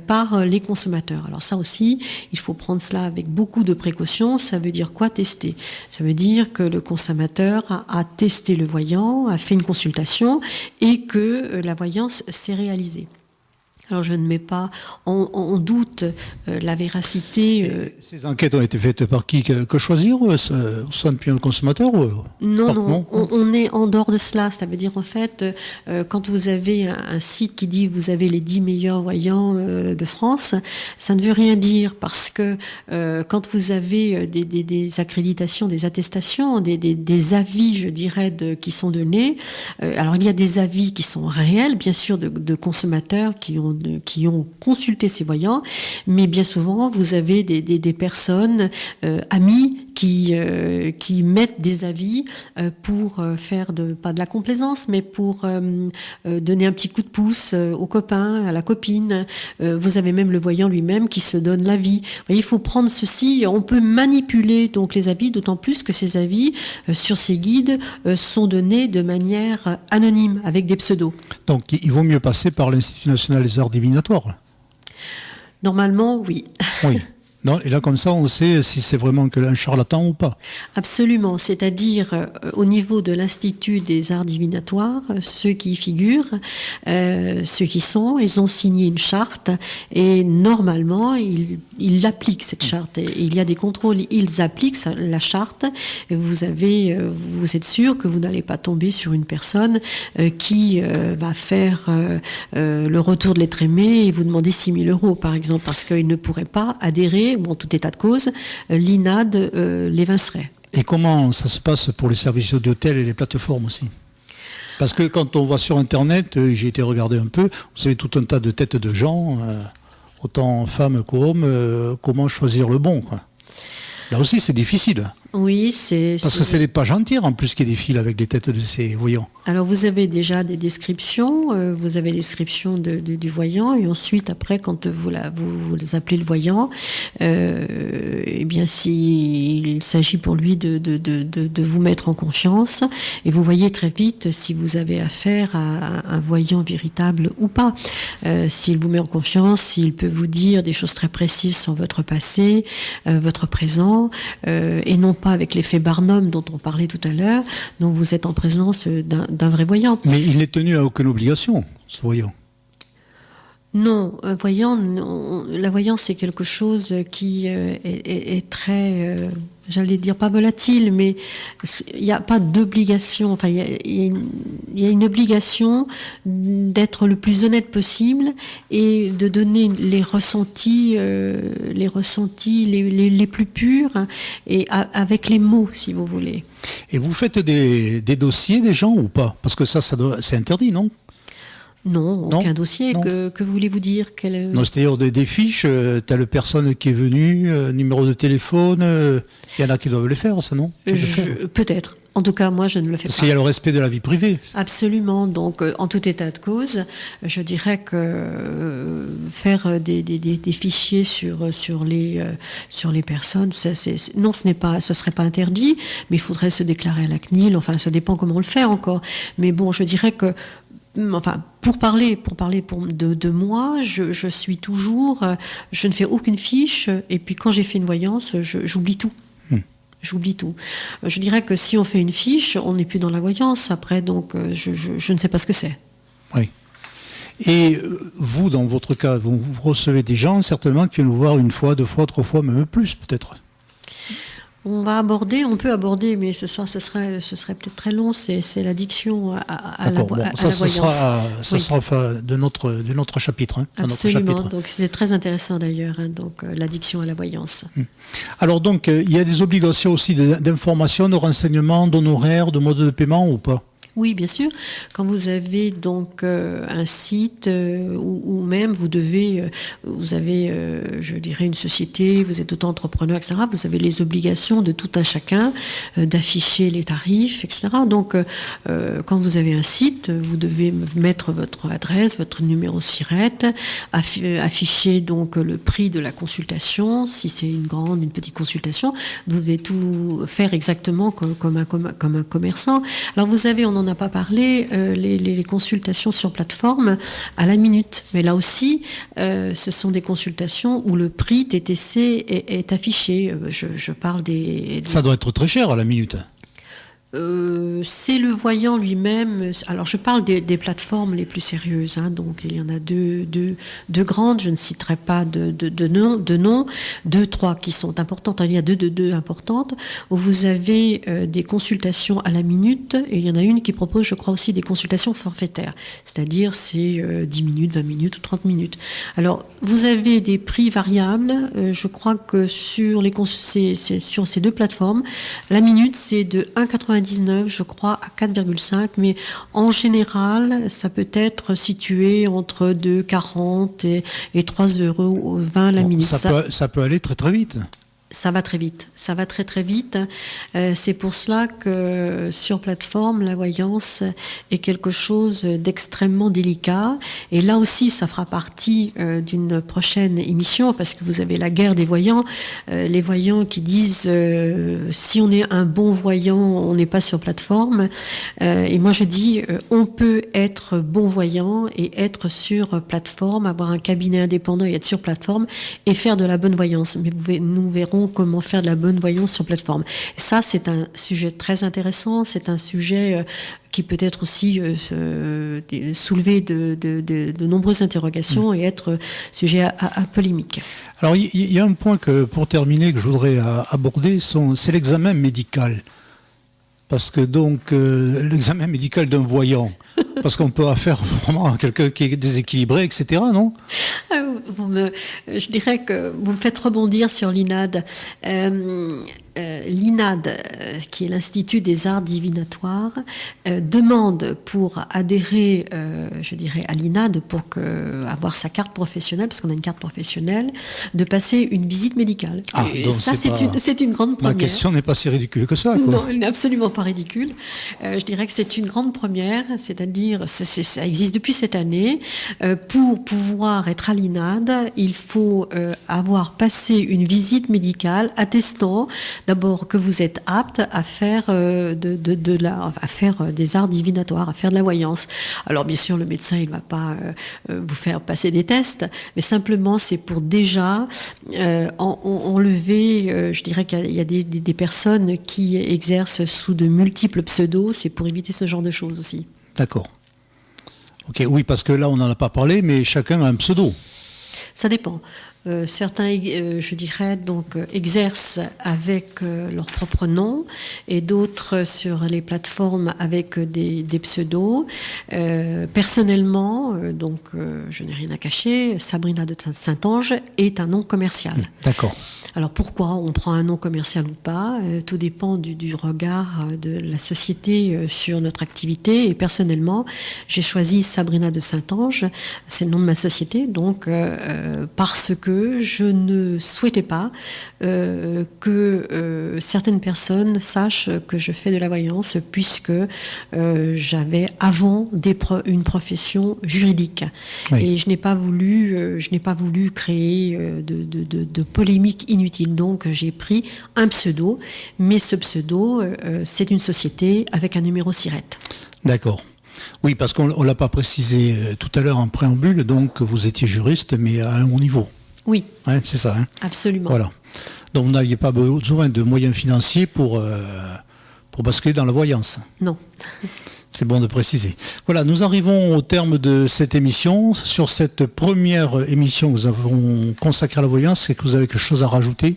par les consommateurs. Alors ça aussi, il faut prendre cela avec beaucoup de précautions. Ça veut dire quoi tester ? Ça veut dire que le consommateur a testé le voyant, a fait une consultation et que la voyance s'est réalisée. Alors je ne mets pas en doute la véracité. Ces enquêtes ont été faites par qui? Que choisir? Son le consommateur? Non, on est en dehors de cela. Ça veut dire en fait, quand vous avez un site qui dit vous avez les 10 meilleurs voyants de France, ça ne veut rien dire parce que quand vous avez des accréditations, des attestations, des avis, je dirais, qui sont donnés, alors il y a des avis qui sont réels, bien sûr, de consommateurs qui ont consulté ces voyants, mais bien souvent vous avez des personnes amies qui mettent des avis pour faire pas de la complaisance, mais pour donner un petit coup de pouce au copain, à la copine. Vous avez même le voyant lui-même qui se donne l'avis. Vous voyez, il faut prendre ceci. On peut manipuler donc les avis, d'autant plus que ces avis sur ces guides sont donnés de manière anonyme, avec des pseudos. Donc il vaut mieux passer par l'Institut national des arts divinatoires. Normalement, oui. Oui. Non, et là, comme ça, on sait si c'est vraiment un charlatan ou pas. Absolument. C'est-à-dire, au niveau de l'Institut des arts divinatoires, ceux qui y figurent, ceux qui sont, ils ont signé une charte et normalement, ils appliquent cette charte. Et il y a des contrôles, ils appliquent la charte. Et vous êtes sûr que vous n'allez pas tomber sur une personne qui va faire le retour de l'être aimé et vous demander 6 000 €, par exemple, parce qu'il ne pourrait pas adhérer ou en tout état de cause, l'INAD l'évincerait. Et comment ça se passe pour les services d'hôtel et les plateformes aussi? Parce que quand on va sur Internet, j'ai été regarder un peu, vous savez, tout un tas de têtes de gens, autant femmes qu'hommes, comment choisir le bon, quoi. Là aussi, c'est difficile. Oui, parce que c'est des pages entières en plus qui défilent avec les têtes de ces voyants. Alors vous avez déjà des descriptions, vous avez les descriptions du voyant, et ensuite après quand vous appelez le voyant, eh bien s'il s'agit pour lui de vous mettre en confiance, et vous voyez très vite si vous avez affaire à un voyant véritable ou pas. S'il vous met en confiance, s'il peut vous dire des choses très précises sur votre passé, votre présent, et non pas avec l'effet Barnum dont on parlait tout à l'heure, donc vous êtes en présence d'un vrai voyant. Mais il n'est tenu à aucune obligation, ce voyant. Non, un voyant, la voyance c'est quelque chose qui est très, j'allais dire pas volatile, mais il n'y a pas d'obligation. Enfin, il y a une obligation d'être le plus honnête possible et de donner les ressentis les plus purs et avec les mots, si vous voulez. Et vous faites des dossiers des gens ou pas? Parce que c'est interdit, non? Non, aucun dossier. Non. Que voulez-vous dire? Non, c'est-à-dire des fiches, telle personne qui est venue, numéro de téléphone, il y en a qui doivent les faire, ça, non? Peut-être. En tout cas, moi, je ne le fais pas. Parce qu'il y a le respect de la vie privée. Absolument. Donc, en tout état de cause, je dirais que faire des fichiers sur les personnes, non, ce serait pas interdit, mais il faudrait se déclarer à la CNIL. Enfin, ça dépend comment on le fait encore. Mais bon, je dirais que pour parler de moi, je suis toujours, je ne fais aucune fiche, et puis quand j'ai fait une voyance, j'oublie tout. J'oublie tout. Je dirais que si on fait une fiche, on n'est plus dans la voyance après, donc je ne sais pas ce que c'est. Oui. Et vous, dans votre cas, vous recevez des gens certainement qui viennent vous voir 1 fois, 2 fois, 3 fois, même plus peut-être. On peut aborder, mais ce serait peut-être très long, c'est l'addiction à la voyance. Ça sera de notre chapitre. Absolument, donc c'est très intéressant d'ailleurs, donc l'addiction à la voyance. Alors donc, il y a des obligations aussi d'information, de renseignements, d'honoraires, de mode de paiement ou pas? Oui, bien sûr. Quand vous avez donc un site ou même vous avez, je dirais, une société, vous êtes auto-entrepreneur, etc., vous avez les obligations de tout un chacun d'afficher les tarifs, etc. Donc, quand vous avez un site, vous devez mettre votre adresse, votre numéro SIRET, afficher donc le prix de la consultation, si c'est une grande, une petite consultation, vous devez tout faire exactement comme un commerçant. Alors, vous avez, on n'en a pas parlé, les consultations sur plateforme à la minute. Mais là aussi, ce sont des consultations où le prix TTC est affiché. Je parle des... Ça doit être très cher à la minute. C'est le voyant lui-même. Alors, je parle des plateformes les plus sérieuses. Donc, il y en a deux grandes. Je ne citerai pas de nom. 2, 3 qui sont importantes. Il y a deux importantes où vous avez des consultations à la minute. Et il y en a une qui propose, je crois, aussi des consultations forfaitaires. C'est-à-dire, c'est 10 minutes, 20 minutes ou 30 minutes. Alors, vous avez des prix variables. Je crois que sur ces deux plateformes, la minute, c'est de 1,99, je crois, à 4,5, mais en général, ça peut être situé entre 2,40 et 3,20 la minute. Ça peut aller très très vite. Ça va très vite, ça va très très vite. C'est pour cela que sur plateforme, la voyance est quelque chose d'extrêmement délicat. Et là aussi, ça fera partie d'une prochaine émission, parce que vous avez la guerre des voyants. Les voyants qui disent si on est un bon voyant, on n'est pas sur plateforme. Et moi je dis on peut être bon voyant et être sur plateforme, avoir un cabinet indépendant et être sur plateforme et faire de la bonne voyance. Mais nous verrons comment faire de la bonne voyance sur plateforme. Ça, c'est un sujet très intéressant, c'est un sujet qui peut être aussi soulever de nombreuses interrogations et être sujet à polémique. Alors, il y a un point pour terminer, que je voudrais aborder, c'est l'examen médical. Parce que donc, l'examen médical d'un voyant, parce qu'on peut affaire vraiment à quelqu'un qui est déséquilibré, etc., non ? Je dirais que vous me faites rebondir sur l'INAD. L'INAD, qui est l'Institut des Arts Divinatoires, demande pour adhérer, je dirais, à l'INAD, pour avoir sa carte professionnelle, parce qu'on a une carte professionnelle, de passer une visite médicale. Et donc ça, c'est une grande première. Ma question n'est pas si ridicule que ça, quoi. Non, elle n'est absolument pas ridicule. Je dirais que c'est une grande première, c'est-à-dire, ça existe depuis cette année. Pour pouvoir être à l'INAD, il faut avoir passé une visite médicale attestant d'abord que vous êtes apte à faire à faire des arts divinatoires, à faire de la voyance. Alors bien sûr, le médecin il va pas vous faire passer des tests, mais simplement c'est pour déjà enlever. Je dirais qu'il y a des personnes qui exercent sous de multiples pseudos. C'est pour éviter ce genre de choses aussi. D'accord. Ok, oui, parce que là on n'en a pas parlé, mais chacun a un pseudo. Ça dépend. Certains, je dirais, donc, exercent avec leur propre nom et d'autres sur les plateformes avec des pseudos. Personnellement, je n'ai rien à cacher, Sabrina de Saint-Ange est un nom commercial. D'accord. Alors pourquoi on prend un nom commercial ou pas ? Tout dépend du regard de la société sur notre activité. Et personnellement, j'ai choisi Sabrina de Saint-Ange, c'est le nom de ma société, donc parce que je ne souhaitais pas que certaines personnes sachent que je fais de la voyance, puisque j'avais avant une profession juridique. Oui. Et je n'ai pas voulu créer de polémique inutile. Donc j'ai pris un pseudo, mais ce pseudo, c'est une société avec un numéro SIRET. D'accord. Oui, parce qu'on ne l'a pas précisé tout à l'heure en préambule, donc vous étiez juriste, mais à un haut niveau. Oui. Ouais, c'est ça. Hein. Absolument. Voilà. Donc vous n'aviez pas besoin de moyens financiers pour basculer dans la voyance. Non. C'est bon de préciser. Voilà, nous arrivons au terme de cette émission. Sur cette première émission que nous avons consacrée à la voyance, est-ce que vous avez quelque chose à rajouter ?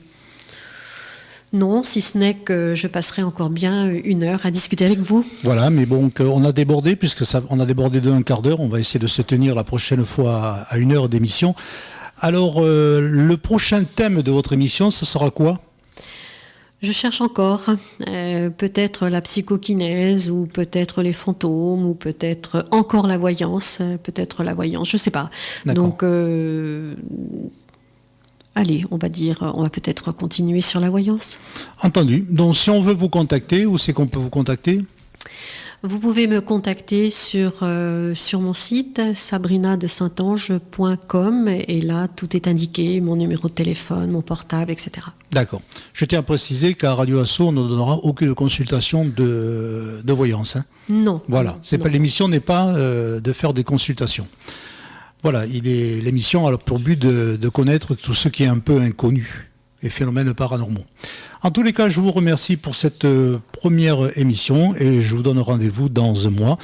Non, si ce n'est que je passerai encore bien 1 heure à discuter avec vous. Voilà, mais bon, on a débordé, on a débordé de 1/4 d'heure. On va essayer de se tenir la prochaine fois à 1 heure d'émission. Alors, le prochain thème de votre émission, ce sera quoi ? Je cherche encore, peut-être la psychokinèse, ou peut-être les fantômes, ou peut-être encore la voyance, je ne sais pas. D'accord. Donc, allez, on va peut-être continuer sur la voyance. Entendu. Donc, si on veut vous contacter, où c'est qu'on peut vous contacter ? Vous pouvez me contacter sur mon site sabrinadesaintange.com, et là tout est indiqué, mon numéro de téléphone, mon portable, etc. D'accord. Je tiens à préciser qu'à Radio Asso, on ne donnera aucune consultation de voyance. Hein. Non. Voilà. L'émission n'est pas de faire des consultations. Voilà. L'émission a pour but de connaître tout ce qui est un peu inconnu. et phénomènes paranormaux. En tous les cas, je vous remercie pour cette première émission et je vous donne rendez-vous dans un mois.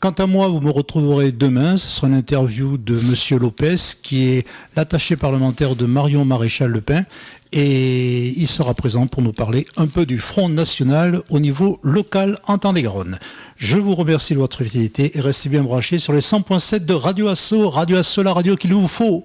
Quant à moi, vous me retrouverez demain. Ce sera une interview de Monsieur Lopez, qui est l'attaché parlementaire de Marion Maréchal-Le Pen. Et il sera présent pour nous parler un peu du Front National au niveau local en Tarn-et-Garonne. Je vous remercie de votre fidélité et restez bien branchés sur les 100.7 de Radio Asso. Radio Asso, la radio qu'il vous faut.